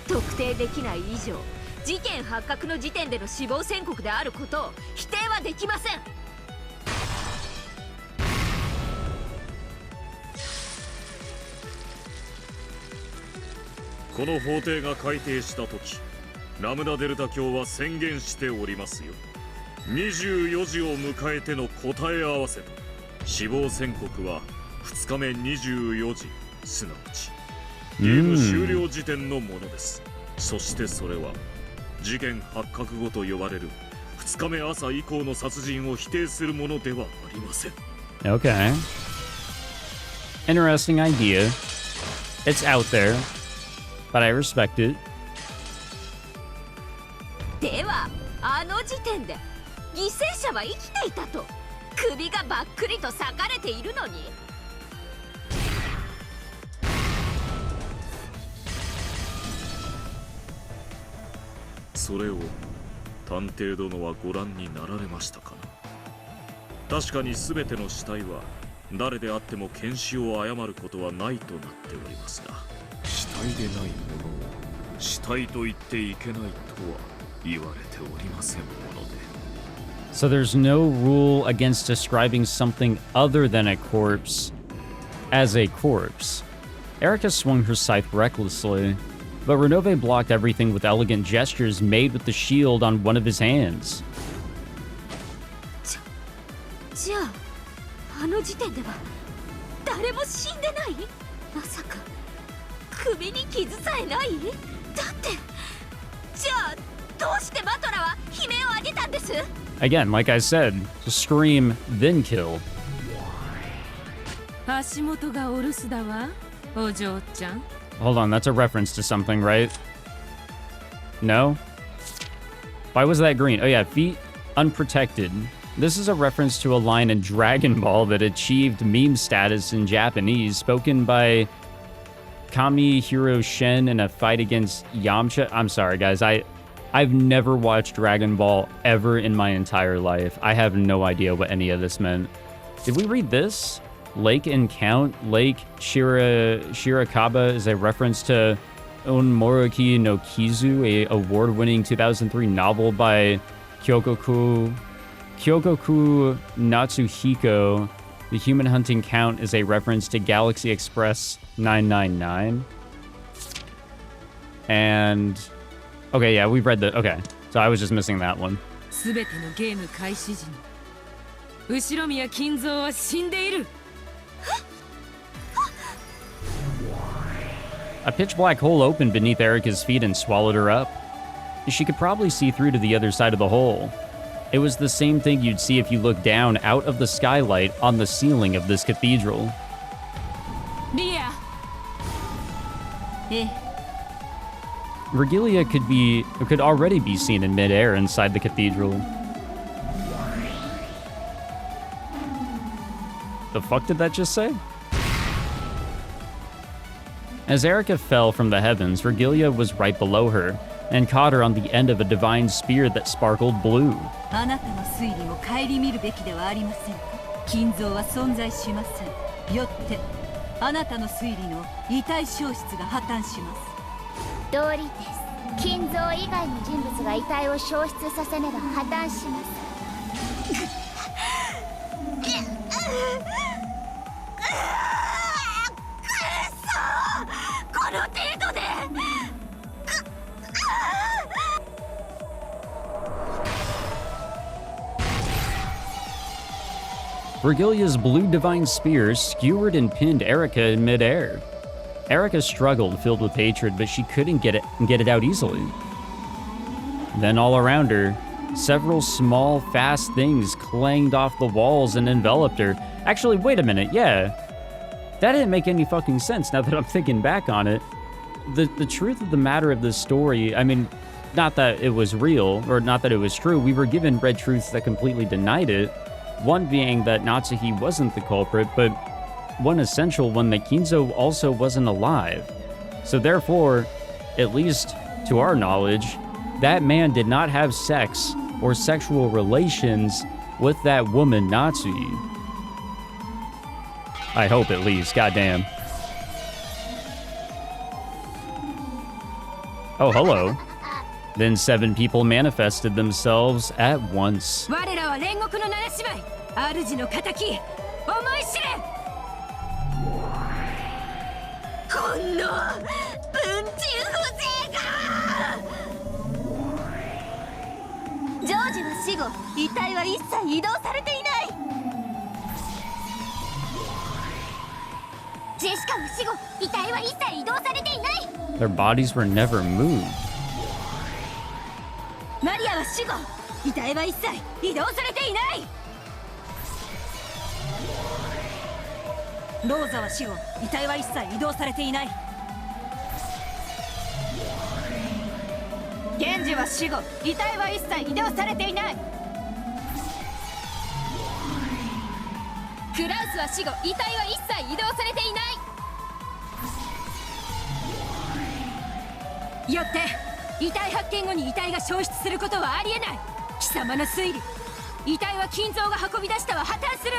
特定できない以上、事件発覚の時点での死亡宣告であることを否定はできません。この法廷が改定した時、ラムダデルタ教は宣言しておりますよ。24時を迎えての答え合わせと死亡宣告は2日目24時、すなわちゲーム終了時点のものです。そしてそれは事件発覚後と呼ばれる2日目朝以降の殺人を否定するものではありません。 Okay. Interesting idea. It's out there, but I respect it. ではあの時点で犠牲者は生きていたと首がばっくりと裂かれているのに？それを探偵殿はご覧になられましたかな。確かに全ての死体は誰であっても検視を誤ることはないとなっておりますが、死体でないものを死体と言っていけないとは言われておりませんもので。 So there's no rule against describing something other than a corpse as a corpse. Erica swung her scythe recklessly, but Renove blocked everything with elegant gestures made with the shield on one of his hands. じゃああの時点では誰も死んでない？まさか首に傷さえない？だってじゃあどうしてバトラは悲鳴を上げたんです？ Again, like I said, scream, then kill. 足元がお留守だわ、お嬢ちゃん。 Hold on, that's a reference to something, right? No? Why was that green? Oh yeah, feet unprotected. This is a reference to a line in Dragon Ball that achieved meme status in Japanese, spoken by Kami Hiro Shen in a fight against Yamcha. I'm sorry, guys. I've never watched Dragon Ball ever in my entire life. I have no idea what any of this meant. Did we read this? Lake and Count, Lake Shirakaba is a reference to Onmoroki no Kizu, a award-winning 2003 novel by Kyogoku Natsuhiko, The human hunting count is a reference to Galaxy Express 999. And... okay, yeah, we've read the... okay, so I was just missing that one. すべてのゲーム開始時に後宮金蔵は死んでいる。 A pitch black hole opened beneath Erica's feet and swallowed her up. She could probably see through to the other side of the hole. It was the same thing you'd see if you looked down out of the skylight on the ceiling of this cathedral. Ria. Virgilia could already be seen in midair inside the cathedral. The fuck did that just say? As Erica fell from the heavens, Virgilia was right below her and caught her on the end of a divine spear that sparkled blue. あなたの推理を顧みるべきではありません。金蔵は存在しません。よってあなたの推理の遺体消失が破綻します。道理です。金蔵以外の人物が遺体を消失させねば破綻します。この程度で。 Virgilia's blue divine spear skewered and pinned Erica in midair. Erica struggled, filled with hatred, but she couldn't get it out easily. Then all around her, several small, fast things clanged off the walls and enveloped her. Actually, wait a minute, yeah. That didn't make any fucking sense now that I'm thinking back on it. The truth of the matter of this story, I mean, not that it was real, or not that it was true, we were given red truths that completely denied it. One being that Natsuhi wasn't the culprit, but one essential one that Kinzo also wasn't alive. So therefore, at least to our knowledge, that man did not have sex or sexual relations with that woman Natsuhi. I hope at least, goddamn. Oh, hello. Then 7 people manifested themselves at once. 我らは煉獄の七姉妹、主の仇、思い知れ。この文鎮風情が。ジョージは死後、遺体は一切移動されていない。ジェシカは死後、遺体は一切移動されていない。Their bodies were never moved. マリアは死後、遺体は一切移動されていない。ローザは死後、遺体は一切移動されていない。ゲンジは死後、遺体は一切移動されていない。クラウスは死後、遺体は一切移動されていない。よって遺体発見後に遺体が消失することはありえない。貴様の推理、遺体は金蔵が運び出したは破綻する。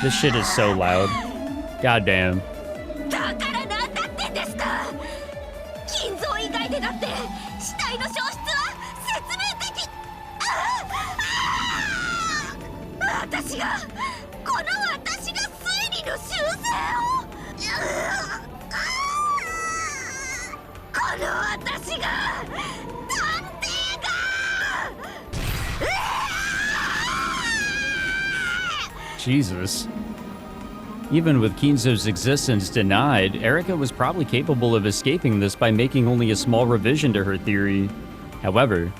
This shit is so loud. Goddamn. だからなんだってんですか。金蔵以外でだって死体の消失は説明的。私がこの私が推理の修正を。この私が探偵が。 Jesus. Even with Kinzo's existence denied, Erica was probably capable of escaping this by making only a small revision to her theory. However,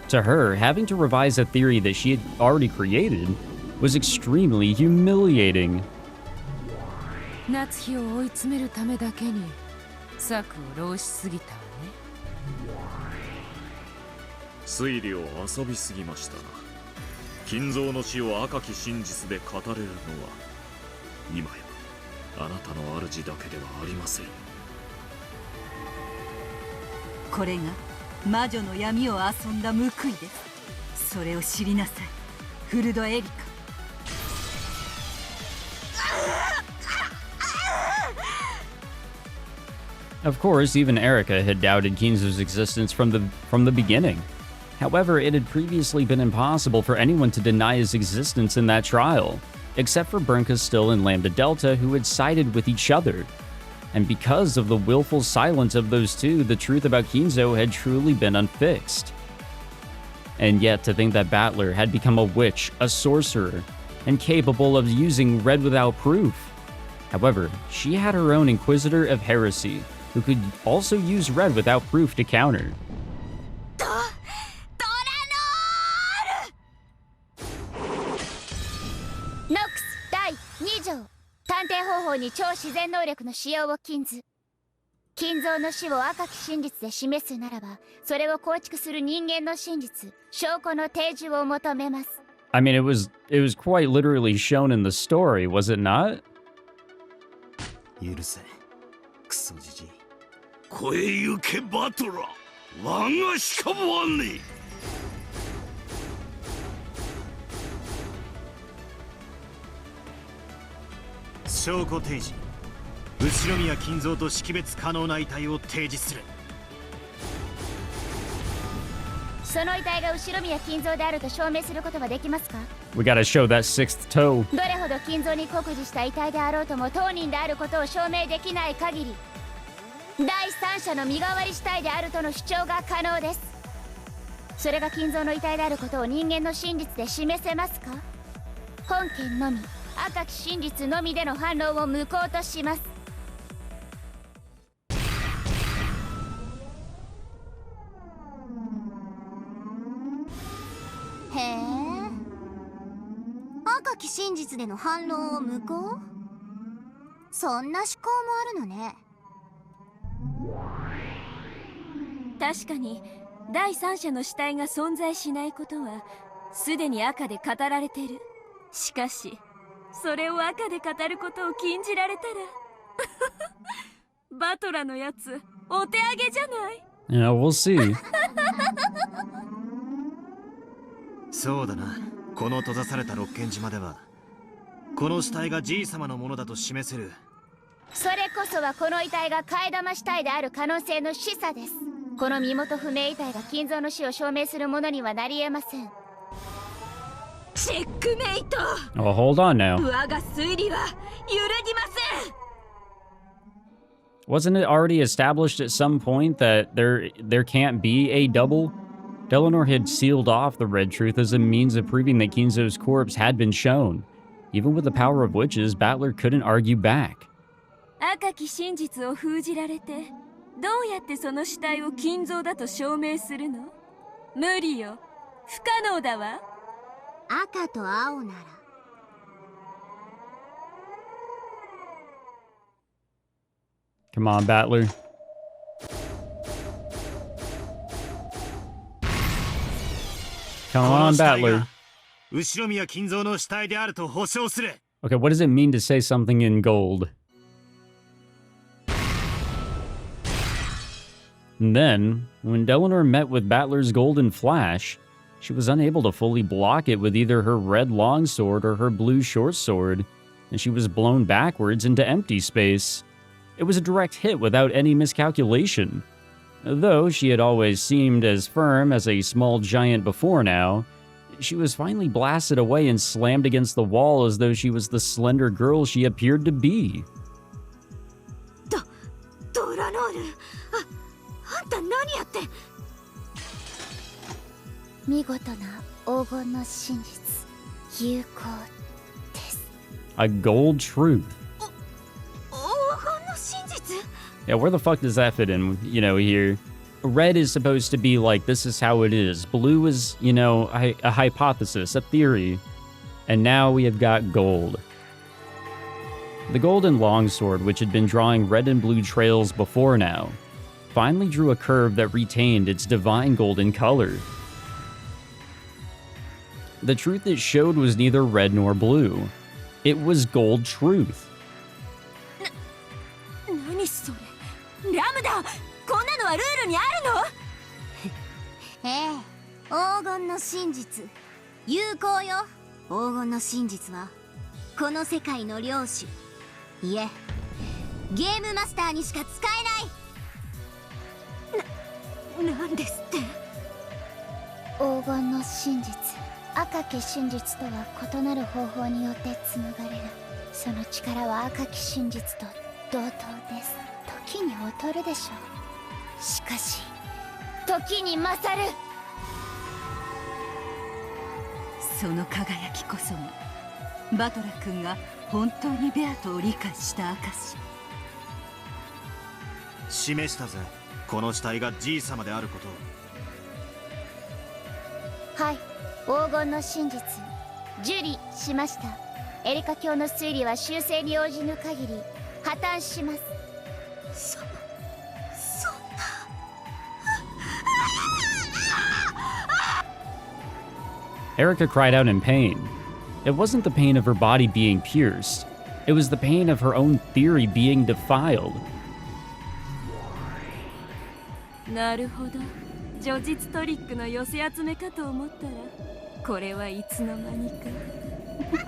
to her, having to revise a theory that she had already created was extremely humiliating. 夏日を追い詰めるためだけに策を浪しすぎたわね。推理を遊びすぎましたな。金蔵の死を赤き真実で語れるのは今やあなたの主だけではありません。これが魔女の闇を遊んだ報いです。それを知りなさい、フルドエリカ。Of course, even Erika had doubted Kinzo's existence from the beginning. However, it had previously been impossible for anyone to deny his existence in that trial, except for Burnka Still and Lambda Delta, who had sided with each other. And because of the willful silence of those two, the truth about Kinzo had truly been unfixed. And yet, to think that Battler had become a witch, a sorcerer, and capable of using red without proof. However, she had her own Inquisitor of Heresy, who could also use red without proof to counter. Nox 第2条探偵方法に超自然能力の使用を禁ず。金蔵の死を赤き真実で示すならば、それを構築する人間の真実、証拠の提示を求めます。I mean, it was quite literally shown in the story, was it not? 許せ、クソじじい。超えゆけバトラー、我がしかもわんねえ。証拠提示。後宮金蔵と識別可能な遺体を提示する。その遺体が後宮金蔵であると証明することはできますか？ We gotta show that sixth toe. どれほど金蔵に酷似した遺体であろうとも当人であることを証明できない限り、第三者の身代わり死体であるとの主張が可能です。それが金蔵の遺体であることを人間の真実で示せますか？本件のみ、赤き真実のみでの反論を無効とします。へえ、赤き真実での反論を無効？そんな思考もあるのね。確かに第三者の死体が存在しないことはすでに赤で語られてる。しかしそれを赤で語ることを禁じられたらバトラのやつお手上げじゃない。 Yeah, we'll see. そうだな。この閉ざされた六軒島ではこの死体がじい様のものだと示せる。それこそはこの遺体が替え玉死体である可能性の示唆です。この身元不明遺体が金蔵の死を証明するものにはなり得ません。チェックメイト。 Oh, hold on now. 我が推理は揺るぎません。 Wasn't it already established at some point that there can't be a double? Delanor had sealed off the red truth as a means of proving that Kinzo's corpse had been shown. Even with the power of witches, Battler couldn't argue back. 赤き真実を封じられてどうやってその死体を金蔵だと証明するの？無理よ、不可能だわ。赤と青なら。Come on, Battler. Come on, Battler. 後宮金蔵の死体であると保証する。 Okay, what does it mean to say something in gold? And then, when Delanor met with Battler's golden flash, she was unable to fully block it with either her red longsword or her blue short sword, and she was blown backwards into empty space. It was a direct hit without any miscalculation. Though she had always seemed as firm as a small giant before now, she was finally blasted away and slammed against the wall as though she was the slender girl she appeared to be. ドラノール、あんた何やって。見事な黄金の真実、有効です。 A gold truth. 黄金の真実？ Yeah, where the fuck does that fit in, you know, here? Red is supposed to be like, this is how it is. Blue is, you know, a hypothesis, a theory. And now we have got gold. The golden longsword, which had been drawing red and blue trails before now, finally drew a curve that retained its divine golden color. The truth it showed was neither red nor blue. It was gold truth. 何それ？ラムダ、こんなのはルールにあるの？ええ、黄金の真実、有効よ。黄金の真実はこの世界の領主、いえ、ゲームマスターにしか使えないなんですって。黄金の真実、赤き真実とは異なる方法によって紡がれる。その力は赤き真実と同等です。時に劣るでしょう。しかし時に勝る。その輝きこそがバトラ君が本当にベアトを理解した証。示したぜ、この死体がじい様であることを。はい、黄金の真実受理しました。エリカ教の推理は修正に応じぬ限り破綻します。そんな。Erica cried out in pain. It wasn't the pain of her body being pierced. It was the pain of her own theory being defiled. なるほど、叙実トリックの寄せ集めかと思ったら、これはいつの間にか。と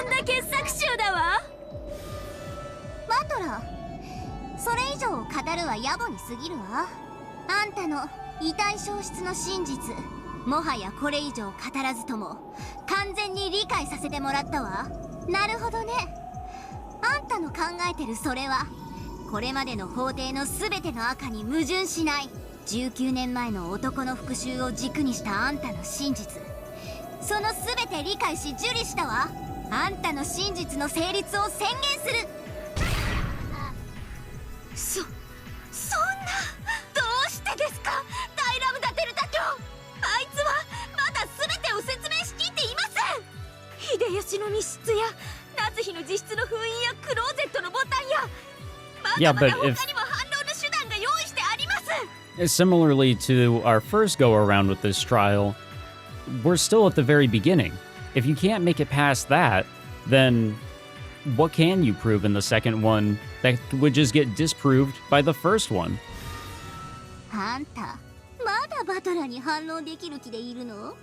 んだ傑作集だわ。バトラー、それ以上語るは野暮に過ぎるわ。あんたの遺体消失の真実、もはやこれ以上語らずとも完全に理解させてもらったわ。なるほどね。あんたの考えてるそれはこれまでの法廷の全ての赤に矛盾しない。19年前の男の復讐を軸にしたあんたの真実、その全て理解し受理したわ。あんたの真実の成立を宣言する。そんな、どうしてですか、大ラムダデルタ卿。あいつはまだ全てを説明しきっていません。秀吉の密室や夏日の自室の封印やクローゼットのボタンや、まだまだ他にも反論の手段が用意してあります。Similarly to our first go around with this trial, we're still at the very beginning. If you can't make it past that, then what can you prove in the second one that would just get disproved by the first one? あんた、まだバトラに反応できる気でいるの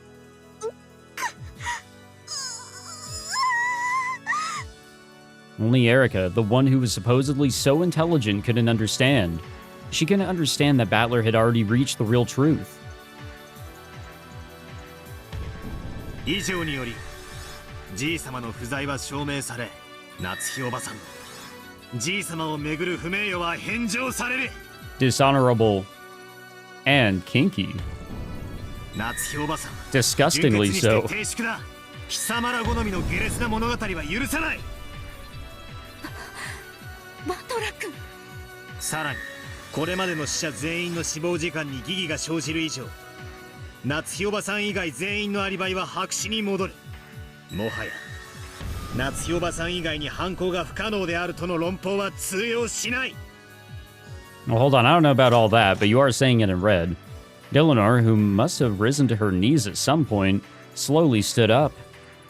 Only Erica, the one who was supposedly so intelligent, couldn't understand. She couldn't understand that Battler had already reached the real truth. 以上により、じい様の不在は証明され、夏日おばさん、じい様をめぐる不名誉は返上される。Dishonorable and kinky. 夏日おばさん、 Disgustingly 純潔にして so. 低粛だ。貴様ら好みの下劣な物語は許さない。バトラ君。さらにこれまでの死者全員の死亡時間に疑義が生じる以上、夏日おばさん以外全員のアリバイは白紙に戻る。もはや夏日おばさん以外に犯行が不可能であるとの論法は通用しない。 Well, hold on, I don't know about all that, but you are saying it in red. Dillonor, who must have risen to her knees at some point, slowly stood up.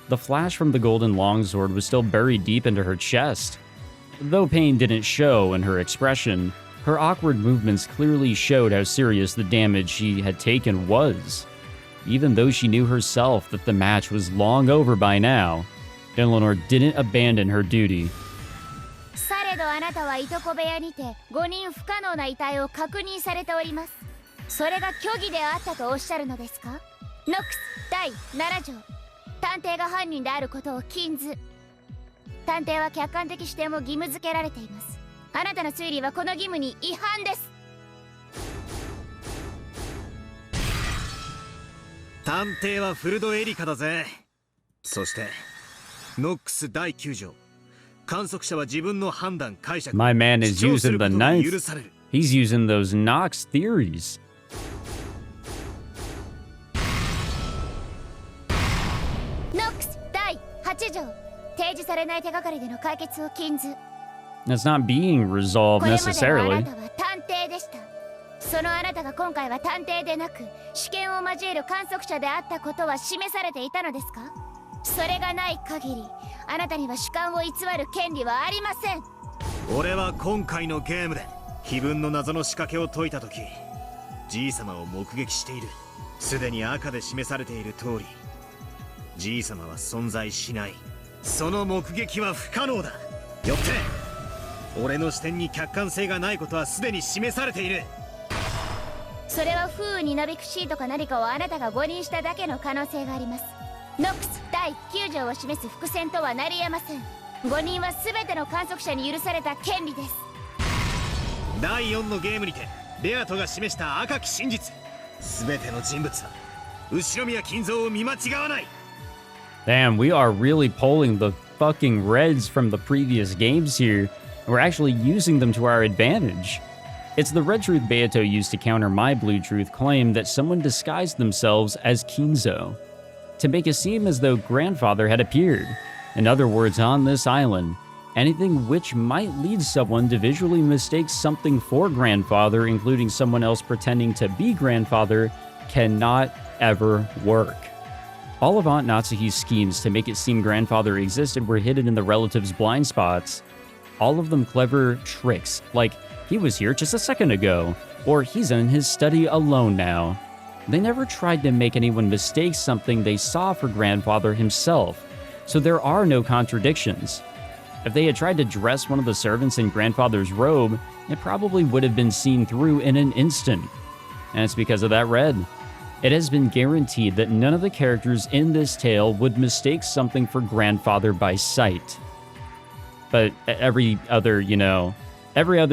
The flash from the golden longsword was still buried deep into her chest. Though pain didn't show in her expression, her awkward movements clearly showed how serious the damage she had taken was. Even though she knew herself that the match was long over by now, Dillonor didn't abandon her duty. されどあなたはいとこ部屋にて5人不可能な遺体を確認されております。それが虚偽であったとおっしゃるのですか。ノックス第7条、探偵が犯人であることを禁ず。探偵は客観的視点を義務付けられています。あなたの推理はこの義務に違反です。探偵はフルドエリカだぜ。そしてノックス第9条、観測者は自分の判断解釈 My man is 主張す using る the ことが ninth. 許される。 He's using those Knox theories. ノックス第8条、提示されない手がかりでの解決を禁ず。 That's not being こ resolved れまでのあ necessarily. なたは探偵でした。そのあなたが今回は探偵でなく試験を交える観測者であったことは示されていたのですか。それがない限りあなたには主観を偽る権利はありません。俺は今回のゲームで碑文の謎の仕掛けを解いた時、じい様を目撃している。すでに赤で示されている通り、じい様は存在しない。その目撃は不可能だ。よって俺の視点に客観性がないことはすでに示されている。それは風雨になびくシートか何かをあなたが誤認しただけの可能性があります。ノックス第9条を示す伏線とはなり得ません。誤認は全ての観測者に許された権利です。第4のゲームにてベアトが示した赤き真実、全ての人物は後宮金蔵を見間違わない。 Damn, we are really pulling the fucking reds from the previous games here. We're actually using them to our advantage. It's the red truth Beato used to counter my blue truth claim that someone disguised themselves as Kinzo, to make it seem as though Grandfather had appeared. In other words, on this island, anything which might lead someone to visually mistake something for Grandfather, including someone else pretending to be Grandfather, cannot ever work. All of Aunt Natsuhi's schemes to make it seem Grandfather existed were hidden in the relatives' blind spots. All of them clever tricks, like he was here just a second ago, or he's in his study alone now. They never tried to make anyone mistake something they saw for Grandfather himself, so there are no contradictions. If they had tried to dress one of the servants in Grandfather's robe, it probably would have been seen through in an instant. And it's because of that red. It has been guaranteed that none of the characters in this tale would mistake something for Grandfather by sight. But every other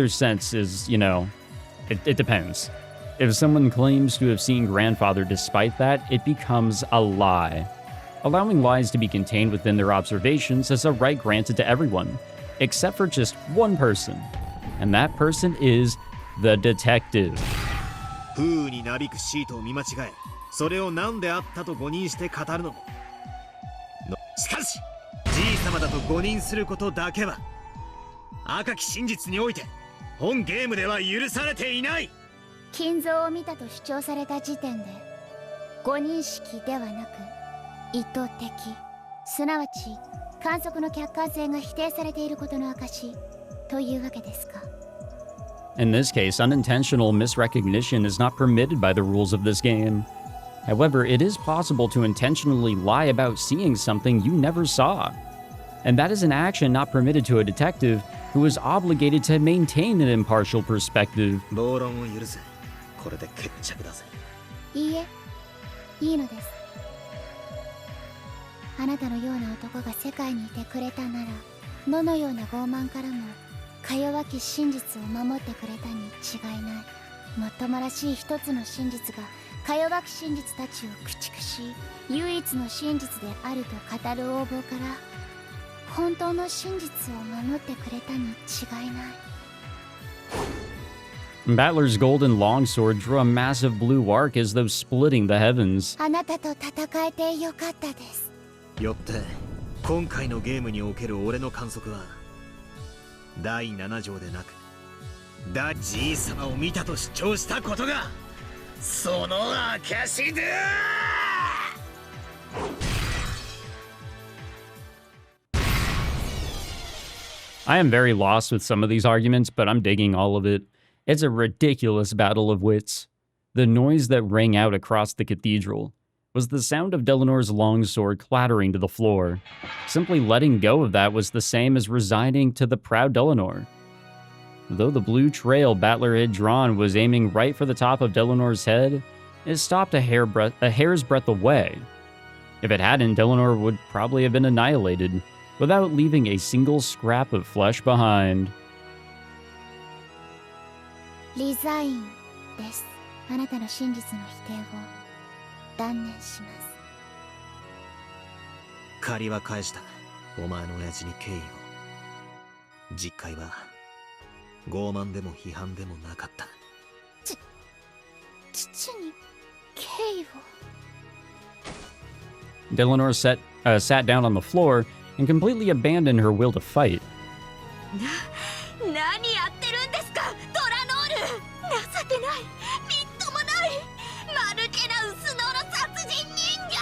sense is, it depends. If someone claims to have seen Grandfather despite that, it becomes a lie. Allowing lies to be contained within their observations is a right granted to everyone, except for just one person. And that person is the detective. 風雨になびくシートを見間違え、それを何であったと誤認して語るのも。しかし、じいさまだと誤認することだけは、赤き真実において、本ゲームでは許されていない。金蔵を見たと主張された時点で、誤認識ではなく、意図的、すなわち観測の客観性が否定されていることの証というわけですか。In this case, unintentional misrecognition is not permitted by the rules of this game. However, it is possible to intentionally lie about seeing something you never saw. And that is an action not permitted to a detective who is obligated to maintain an impartial perspective. 暴論を許せ。これで決着だぜ。いいえ、いいのです。あなたのような男が世界にいてくれたなら、どのような傲慢からもか弱き真実を守ってくれたに違いない。もっともらしい一つの真実がか弱き真実たちを駆逐し、唯一の真実であると語る横暴から本当の真実を守ってくれたに違いない。Battler's golden longsword drew a massive blue arc as though splitting the heavens. あなたと戦えてよかったです。よって今回のゲームにおける俺の観測は第7条でなく第じいさまを見たと主張したことがその証だ。I am very lost with some of these arguments, but I'm digging all of it. It's a ridiculous battle of wits. The noise that rang out across the cathedral was the sound of Delanor's longsword clattering to the floor. Simply letting go of that was the same as resigning to the proud Delanor. Though the blue trail Battler had drawn was aiming right for the top of Delanor's head, it stopped a hair's breadth away. If it hadn't, Delanor would probably have been annihilated, without leaving a single scrap of flesh behind. リザインです。あなたの真実の否定を断念します。借りは返した。お前の親父に敬意を。実戒は傲慢でも批判でもなかった。父に敬意を。Delanor sat down on the floor and completely abandoned her will to fight. 何やってるんですか、ドラノール。情けない、みっともない、マルケナウスノの殺人人形。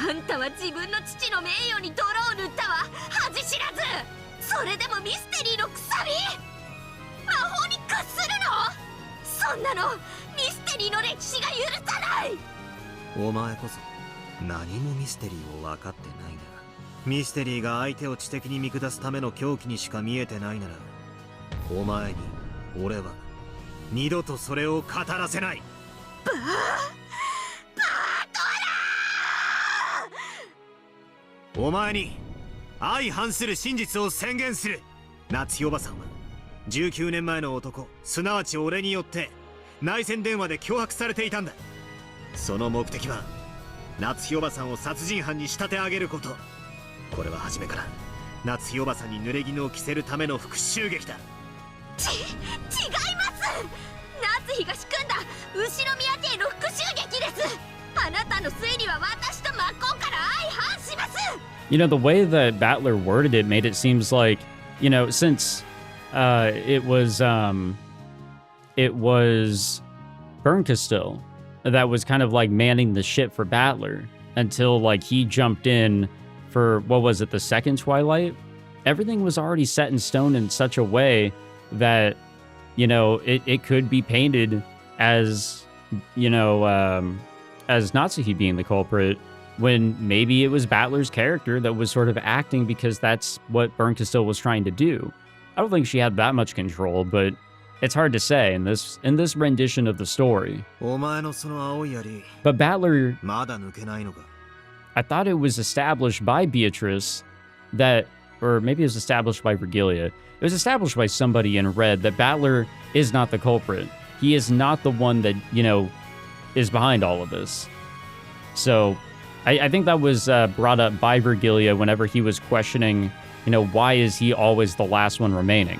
あんたは自分の父の名誉に泥を塗ったわ、恥知らず。それでもミステリーのくさび、魔法に屈するの。そんなのミステリーの歴史が許さない。お前こそ何もミステリーを分かってないな。ミステリーが相手を知的に見下すための狂気にしか見えてないなら、お前に俺は二度とそれを語らせない。お前に相反する真実を宣言する。夏日おばさんは19年前の男、すなわち俺によって内戦電話で脅迫されていたんだ。その目的は夏日おばさんを殺人犯に仕立て上げること。これは初めから夏日おばさんに濡れ衣を着せるための復讐劇だ。違います。夏日が仕組んだ後ろ宮邸の復讐劇です。あなたの推理は私と真っ向から相反します。You know, the way that Battler worded it made it seems like, you know, since it was Bernkastel that was kind of like manning the ship for Battler until like he jumped in for, what was it, the second Twilight? Everything was already set in stone in such a way that, you know, it could be painted as, you know, as Natsuhi being the culprit, when maybe it was Battler's character that was sort of acting because that's what Bernkastel was trying to do. I don't think she had that much control, but it's hard to say in this rendition of the story. But Battler, I thought it was established by Beatrice that, or maybe it was established by Virgilia. It was established by somebody in red that Battler is not the culprit. He is not the one that, you know, is behind all of this. So I think that was brought up by Virgilia whenever he was questioning, you know, why is he always the last one remaining?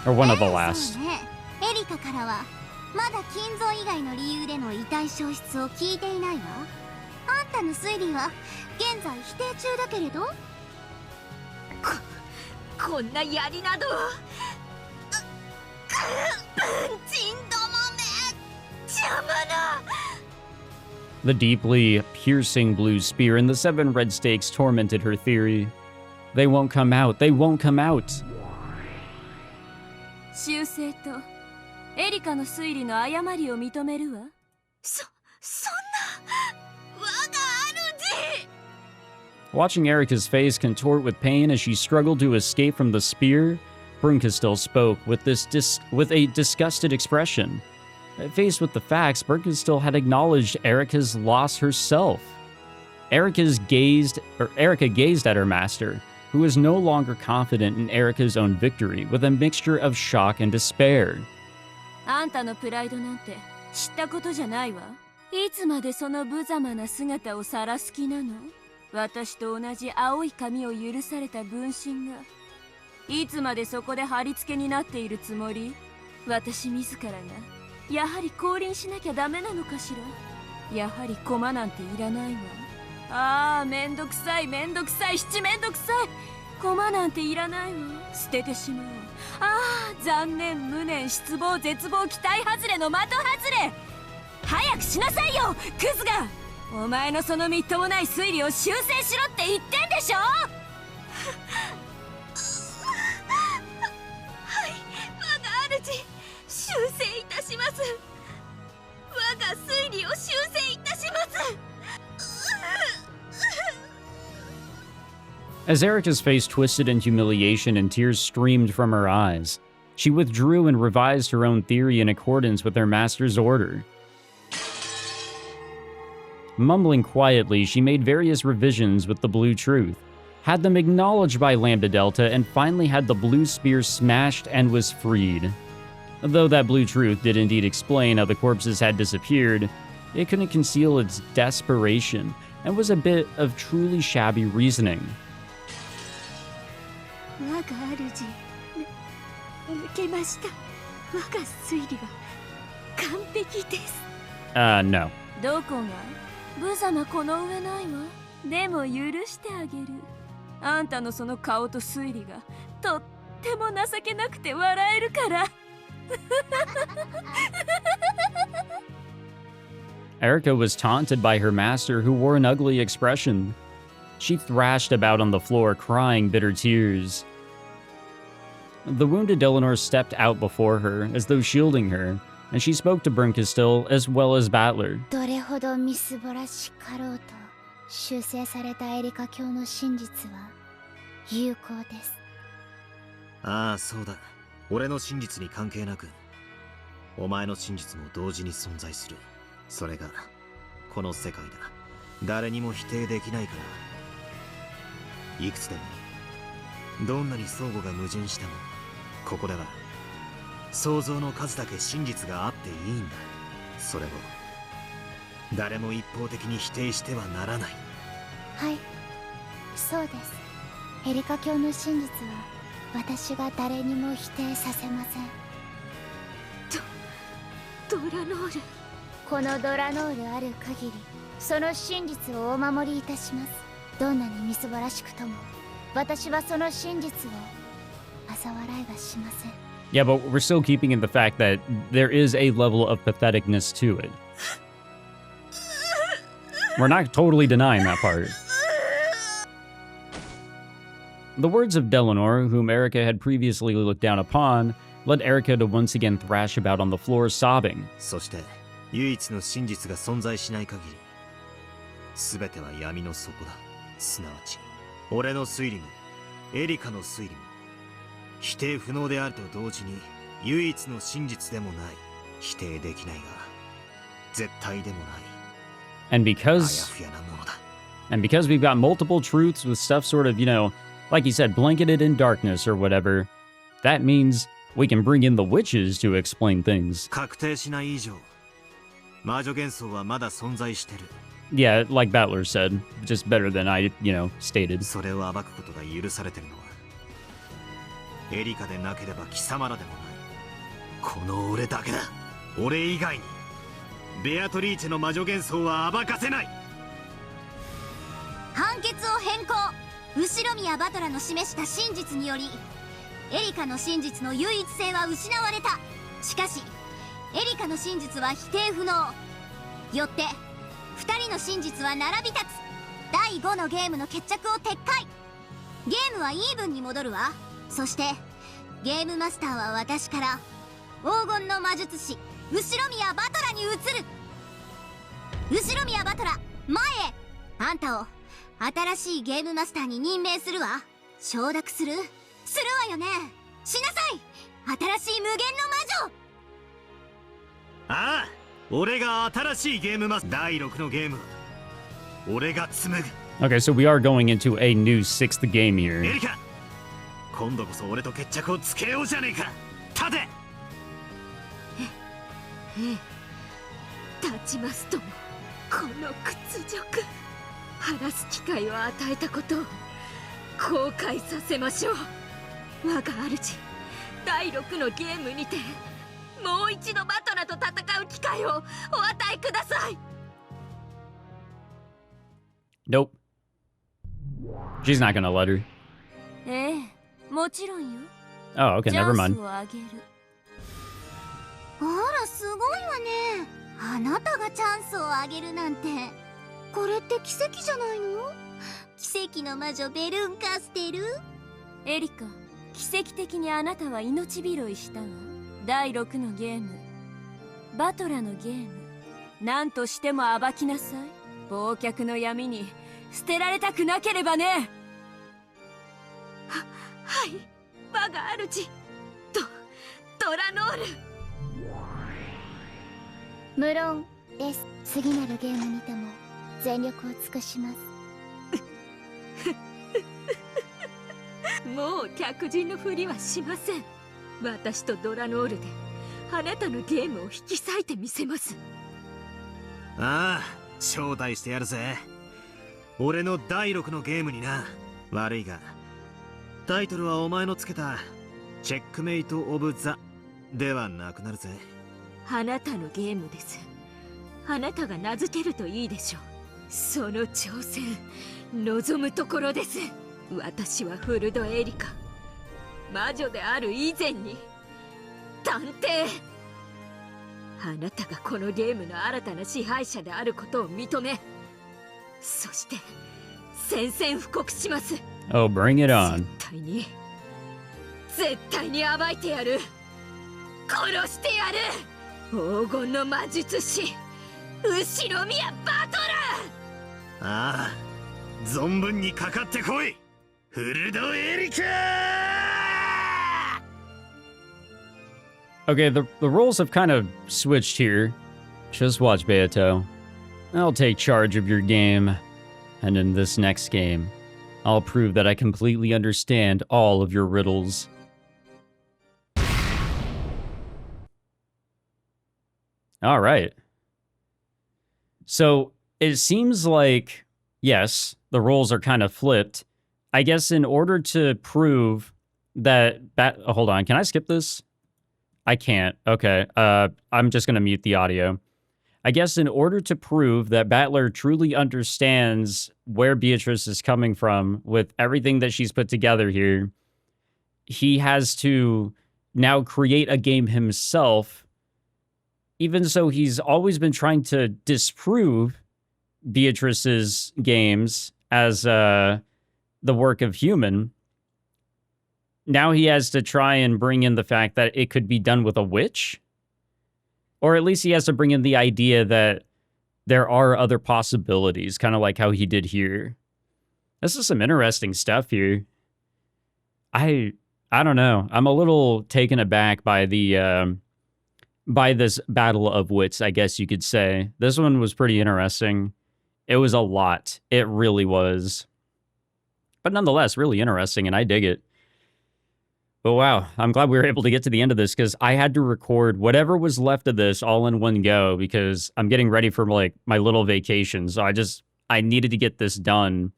Or one of the last. エリカからはまだ金像以外の理由での遺体消失を聞いていないわ。あんたの推理は現在否定中だけれど、こんな槍など、文人どもめ、邪魔だ。The deeply piercing blue spear and the 7 red stakes tormented her theory. They won't come out. They won't come out. 修正とエリカの推理の誤りを認めるわ。そんな、我が主。 Watching Erica's face contort with pain as she struggled to escape from the spear, Bernkastel spoke with a disgusted expression. Faced with the facts, Bernkastel had acknowledged Erica's loss herself. Erica gazed at her master, who was no longer confident in Erica's own victory, with a mixture of shock and despair. あんたのプライドなんて知ったことじゃないわ。いつまでその無様な姿を晒す気なの？私と同じ青い髪を許された分身がいつまでそこで貼り付けになっているつもり？私自らがやはり降臨しなきゃダメなのかしら。やはり駒なんていらないわ。ああ、めんどくさい、めんどくさい、七めんどくさい。駒なんていらないわ。捨ててしまう。ああ、残念、無念、失望、絶望、期待外れの的外れ。早くしなさいよ、クズが。お前のそのみっともない推理を修正しろって言ってんでしょ。はい、我が主、修正いたします。我が推理を修正いたします。As Erica's face twisted in humiliation and tears streamed from her eyes, she withdrew and revised her own theory in accordance with her master's order. Mumbling quietly, she made various revisions with the Blue Truth, had them acknowledged by Lambda Delta, and finally had the Blue Spear smashed and was freed. Though that Blue Truth did indeed explain how the corpses had disappeared, it couldn't conceal its desperation and was a bit of truly shabby reasoning. No. どこが？無様この上ないわ。でも許してあげる。あんたのその顔と推理がとっても情けなくて笑えるから。Erica was taunted by her master, who wore an ugly expression. She thrashed about on the floor, crying bitter tears. The wounded Eleanor stepped out before her, as though shielding her, and she spoke to Bernkastel as well as Battler. どれほどみすぼらしかろうと修正されたエリカ教の真実は有効です。ああ、そうだ。俺の真実に関係なくお前の真実も同時に存在する。それがこの世界だ。誰にも否定できないから。いくつでもどんなに相互が矛盾しても、ここでは想像の数だけ真実があっていいんだ。それを誰も一方的に否定してはならない。はい、そうです。エリカ教の真実は私が誰にも否定させません。ドラノール。このドラノールある限り、その真実をお守りいたします。どんなにみすぼらしくとも、私はその真実を嘲笑いはしません。Yeah, but we're still keeping in the fact that there is a level of patheticness to it. We're not totally denying that part. The words of Delanor, whom Erica had previously looked down upon, led Erica to once again thrash about on the floor, sobbing. そして唯一の真実が存在しない限り、全ては闇の底だ。すなわち俺の推理もエリカの推理も否定不能であると同時に唯一の真実でもない。否定できないが絶対でもない。And because we've got multiple truths with stuff sort of, you know, like you said, blanketed in darkness or whatever, that means we can bring in the witches to explain things. 確定しない以上、魔女幻想はまだ存在してる。Yeah, like Battler said, just better than I, you know, stated. それを暴くことが許されてるのはエリカでなければ貴様らでもない。この俺だけだ。俺以外にベアトリーチェの魔女幻想は暴かせない。判決を変更。後宮バトラの示した真実によりエリカの真実の唯一性は失われた。しかしエリカの真実は否定不能。よって2人の真実は並び立つ。第5のゲームの決着を撤回。ゲームはイーブンに戻るわ。そしてゲームマスターは私から黄金の魔術師後宮バトラに移る。後宮バトラ、前へ。あんたを新しいゲームマスターに任命するわ。承諾するわよね。しなさい、新しい無限の魔女。ああ、俺が新しいゲームマスター。第6のゲームは俺が紡ぐ。 Okay, so we are going into a new 6th game エ here. リカ、今度こそ俺と決着をつけようじゃねえか。立て。立ちますとも、この屈辱。話す機会を与えたことを後悔させましょう。我が主、第6のゲームにてもう一度バトラと戦う機会をお与えください。Nope. She's not gonna let her. ええ、もちろんよ。 Oh, okay, チャ never ン mind. スをあげる。あら、すごいわね。あなたがチャンスをあげるなんて。これって奇跡じゃないの？奇跡の魔女ベルンカステル。エリカ、奇跡的にあなたは命拾いしたわ。第6のゲーム、バトラのゲーム、何としても暴きなさい。忘却の闇に捨てられたくなければね。はい、我が主、ドラノール。無論です。次なるゲームにても全力を尽くします。もう客人のふりはしません。私とドラノールであなたのゲームを引き裂いてみせます。ああ、招待してやるぜ。俺の第6のゲームにな。悪いがタイトルはお前のつけたチェックメイト・オブ・ザではなくなるぜ。あなたのゲームです。あなたが名付けるといいでしょう。その挑戦望むところです。私はフルドエリカ、魔女である以前に探偵。あなたがこのゲームの新たな支配者であることを認め、そして宣戦布告します。 Oh, bring it on. 絶対に暴いてやる。殺してやる。黄金の魔術師後宮バトラー。ああ、存分にかかってこい、フルドエリカ! Okay, the roles have kind of switched here. Just watch, Beato. I'll take charge of your game. And in this next game, I'll prove that I completely understand all of your riddles. All right. So it seems like, yes, the roles are kind of flipped. I guess in order to prove that... hold on, can I skip this? I can't. Okay. I'm just going to mute the audio. I guess in order to prove that Battler truly understands where Beatrice is coming from with everything that she's put together here, he has to now create a game himself, even so he's always been trying to disprove Beatrice's games as the work of human. Now he has to try and bring in the fact that it could be done with a witch. Or at least he has to bring in the idea that there are other possibilities, kind of like how he did here. This is some interesting stuff here. I don't know. I'm a little taken aback by the by this battle of wits, I guess you could say. This one was pretty interesting. It was a lot. It really was. But nonetheless, really interesting, and I dig it. But wow, I'm glad we were able to get to the end of this, because I had to record whatever was left of this all in one go, because I'm getting ready for like my little vacation. So I needed to get this done.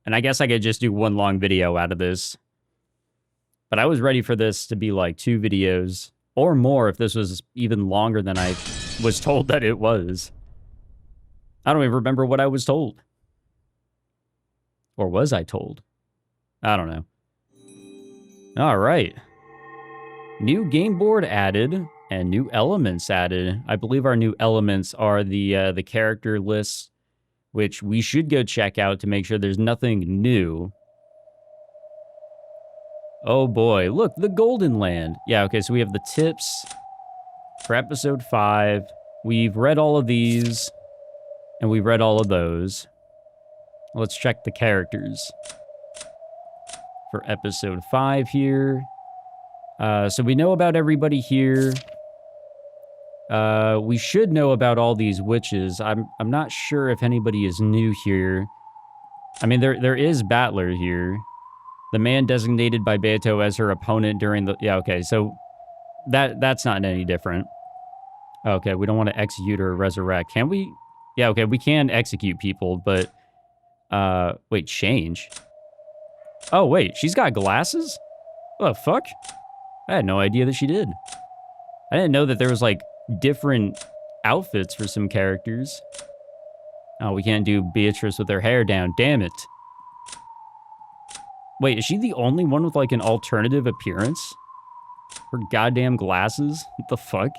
And I guess I could just do one long video out of this. But I was ready for this to be like 2 videos or more if this was even longer than I was told that it was. I don't even remember what I was told. Or was I told? I don't know. All right. New game board added and new elements added. I believe our new elements are the character lists, which we should go check out to make sure there's nothing new. Oh boy, look, the Golden Land. Yeah, okay, so we have the tips for episode 5. We've read all of these, and we've read all of those. Let's check the characters for episode 5 here. So we know about everybody here. We should know about all these witches. I'm not sure if anybody is new here. I mean, there is Battler here. The man designated by Beato as her opponent during the... Yeah, okay, so that's not any different. Okay, we don't want to execute or resurrect. Can we? Yeah, okay, we can execute people, but... wait, change? Oh, wait, she's got glasses? What the fuck? I had no idea that she did. I didn't know that there was, like, different outfits for some characters. Oh, we can't do Beatrice with her hair down. Damn it. Wait, is she the only one with, like, an alternative appearance? Her goddamn glasses? What the fuck?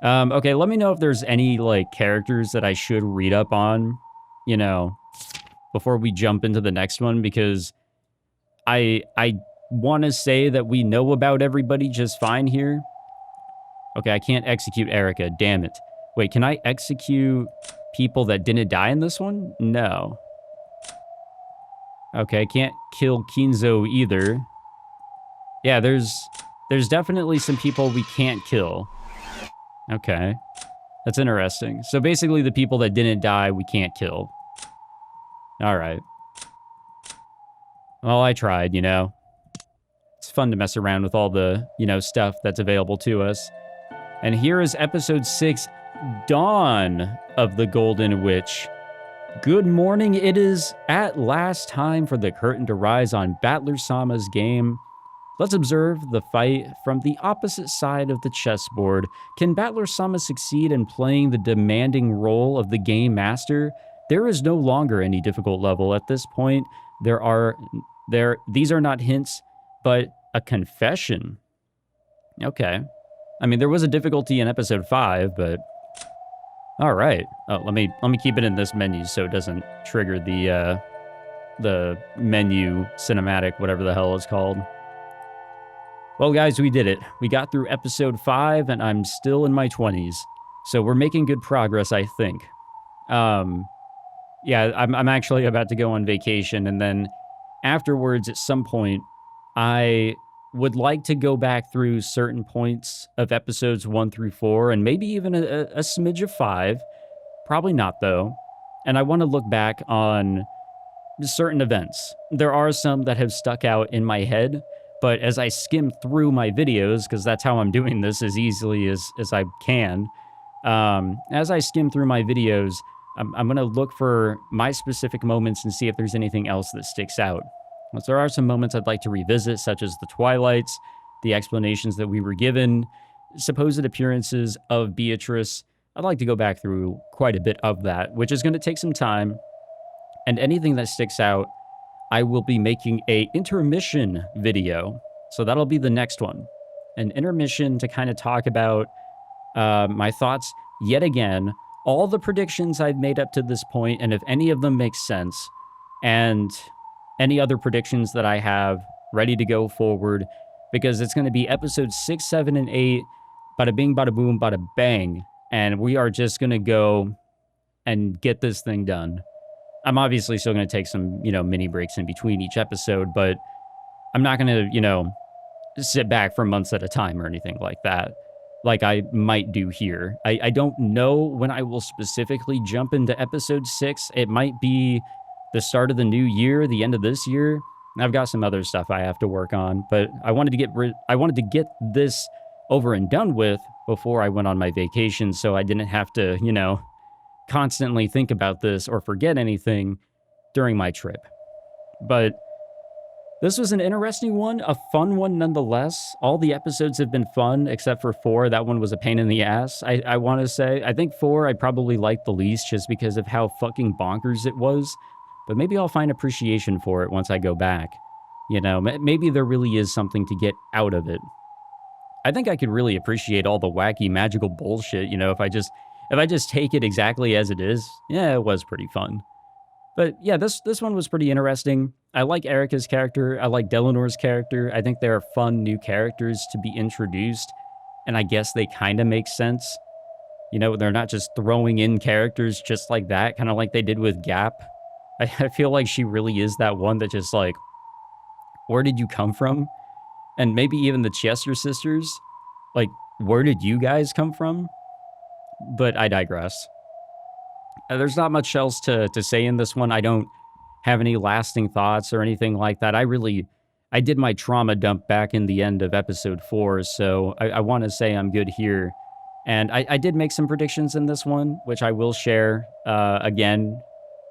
Okay, let me know if there's any, like, characters that I should read up on, you know, before we jump into the next one, because... I want to say that we know about everybody just fine here. Okay, I can't execute Erica, damn it. Wait, can I execute people that didn't die in this one? No. Okay, I can't kill Kinzo either. Yeah, there's definitely some people we can't kill. Okay, that's interesting. So basically the people that didn't die, we can't kill. All right. Well, I tried, you know. It's fun to mess around with all the, you know, stuff that's available to us. And here is episode 6, Dawn of the Golden Witch. Good morning, it is at last time for the curtain to rise on Battler-sama's game. Let's observe the fight from the opposite side of the chessboard. Can Battler-sama succeed in playing the demanding role of the game master? There is no longer any difficult level at this point. These are not hints, but a confession. Okay. I mean, there was a difficulty in episode 5, but all right. Oh, let me keep it in this menu so it doesn't trigger the menu cinematic, whatever the hell it's called. Well, guys, we did it. We got through episode 5, and I'm still in my 20s, so we're making good progress, I think. Yeah, I'm actually about to go on vacation, and then afterwards, at some point, I would like to go back through certain points of episodes 1 through 4, and maybe even a smidge of 5. Probably not, though. And I want to look back on certain events. There are some that have stuck out in my head, but as I skim through my videos, because that's how I'm doing this as easily as I can, as I skim through my videos, I'm going to look for my specific moments and see if there's anything else that sticks out. Once there are some moments I'd like to revisit, such as the Twilights, the explanations that we were given, supposed appearances of Beatrice. I'd like to go back through quite a bit of that, which is going to take some time. And anything that sticks out, I will be making a intermission video. So that'll be the next one. An intermission to kind of talk about my thoughts yet again, all the predictions I've made up to this point, and if any of them make sense, and any other predictions that I have ready to go forward, because it's going to be episodes 6, 7, and 8, bada bing, bada boom, bada bang, and we are just going to go and get this thing done. I'm obviously still going to take some, mini breaks in between each episode, but I'm not going to, sit back for months at a time or anything like that, like I might do here. I don't know when I will specifically jump into episode 6. It might be the start of the new year, the end of this year. I've got some other stuff I have to work on, but I wanted to get this over and done with before I went on my vacation, so I didn't have to, constantly think about this or forget anything during my trip. But this was an interesting one, a fun one nonetheless. All the episodes have been fun except for 4. That one was a pain in the ass, I want to say. I think 4 I probably liked the least just because of how fucking bonkers it was. But maybe I'll find appreciation for it once I go back. Maybe there really is something to get out of it. I think I could really appreciate all the wacky magical bullshit, if I just take it exactly as it is. Yeah, it was pretty fun. But yeah, this one was pretty interesting. I like Erica's character. I like Delanor's character. I think they're fun new characters to be introduced. And I guess they kind of make sense. They're not just throwing in characters just like that, kind of like they did with Gap. I feel like she really is that one that just like, where did you come from? And maybe even the Chester sisters. Like, where did you guys come from? But I digress. There's not much else to say in this one. I don't have any lasting thoughts or anything like that. I did my trauma dump back in the end of episode 4, so I want to say I'm good here. And I did make some predictions in this one, which I will share again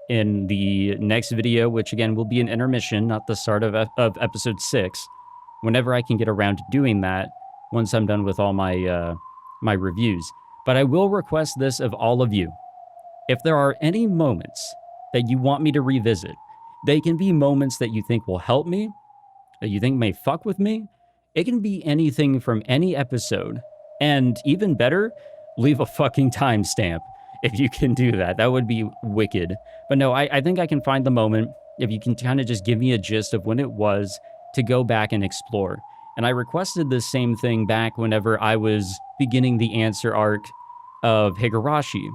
in the next video, which again will be an intermission, not the start of episode 6, whenever I can get around to doing that, once I'm done with all my my reviews. But I will request this of all of you. If there are any moments that you want me to revisit, they can be moments that you think will help me, that you think may fuck with me. It can be anything from any episode. And even better, leave a fucking timestamp if you can do that. That would be wicked. But no, I think I can find the moment, if you can kind of just give me a gist of when it was, to go back and explore. And I requested this same thing back whenever I was beginning the answer arc of Higurashi.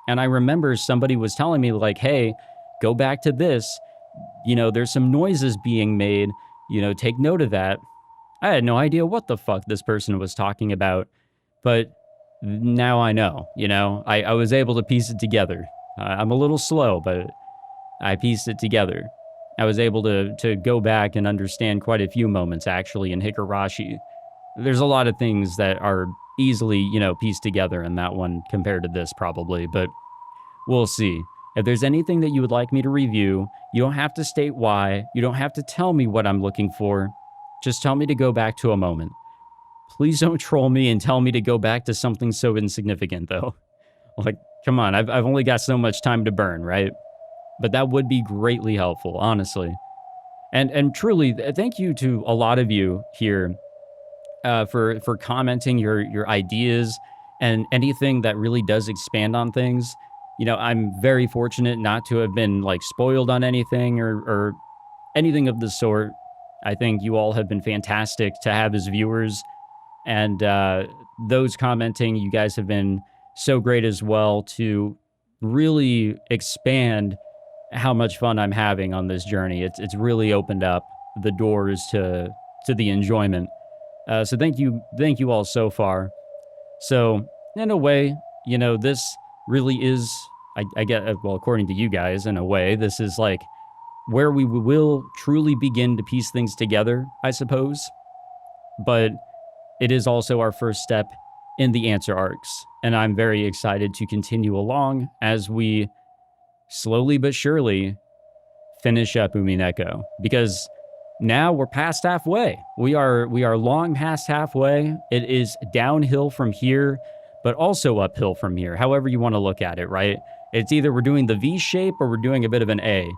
And I remember somebody was telling me like, hey, go back to this. There's some noises being made. Take note of that. I had no idea what the fuck this person was talking about. But now I know, I was able to piece it together. I'm a little slow, but I pieced it together. I was able to go back and understand quite a few moments, actually, in Higurashi. There's a lot of things that are easily, pieced together in that one compared to this, probably, but we'll see. If there's anything that you would like me to review, you don't have to state why. You don't have to tell me what I'm looking for. Just tell me to go back to a moment. Please don't troll me and tell me to go back to something so insignificant, though. Like, come on, I've only got so much time to burn, right? But that would be greatly helpful, honestly. And truly, thank you to a lot of you here for commenting your ideas and anything that really does expand on things. I'm very fortunate not to have been like spoiled on anything or anything of the sort. I think you all have been fantastic to have as viewers. And those commenting, you guys have been so great as well to really expand how much fun I'm having on this journey. It's really opened up the doors to the enjoyment. So thank you all so far. So in a way, you know, this really is, I get, well, according to you guys, in a way, this is like where we will truly begin to piece things together, I suppose. But it is also our first step in the answer arcs, and I'm very excited to continue along as we slowly but surely finish up Umineko, because now we're past halfway. We are long past halfway. It is downhill from here, but also uphill from here, however you want to look at it, right? It's either we're doing the V shape or we're doing a bit of an A,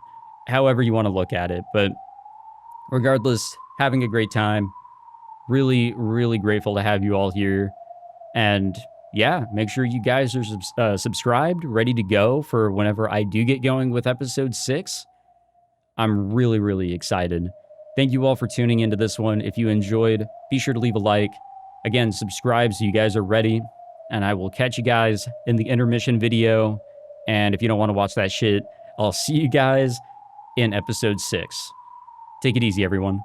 however you want to look at it. But regardless, having a great time. Really, really grateful to have you all here. And yeah, make sure you guys are subscribed, ready to go for whenever I do get going with episode 6. I'm really, really excited. Thank you all for tuning into this one. If you enjoyed, be sure to leave a like. Again, subscribe so you guys are ready. And I will catch you guys in the intermission video. And if you don't want to watch that shit, I'll see you guys in episode 6. Take it easy, everyone.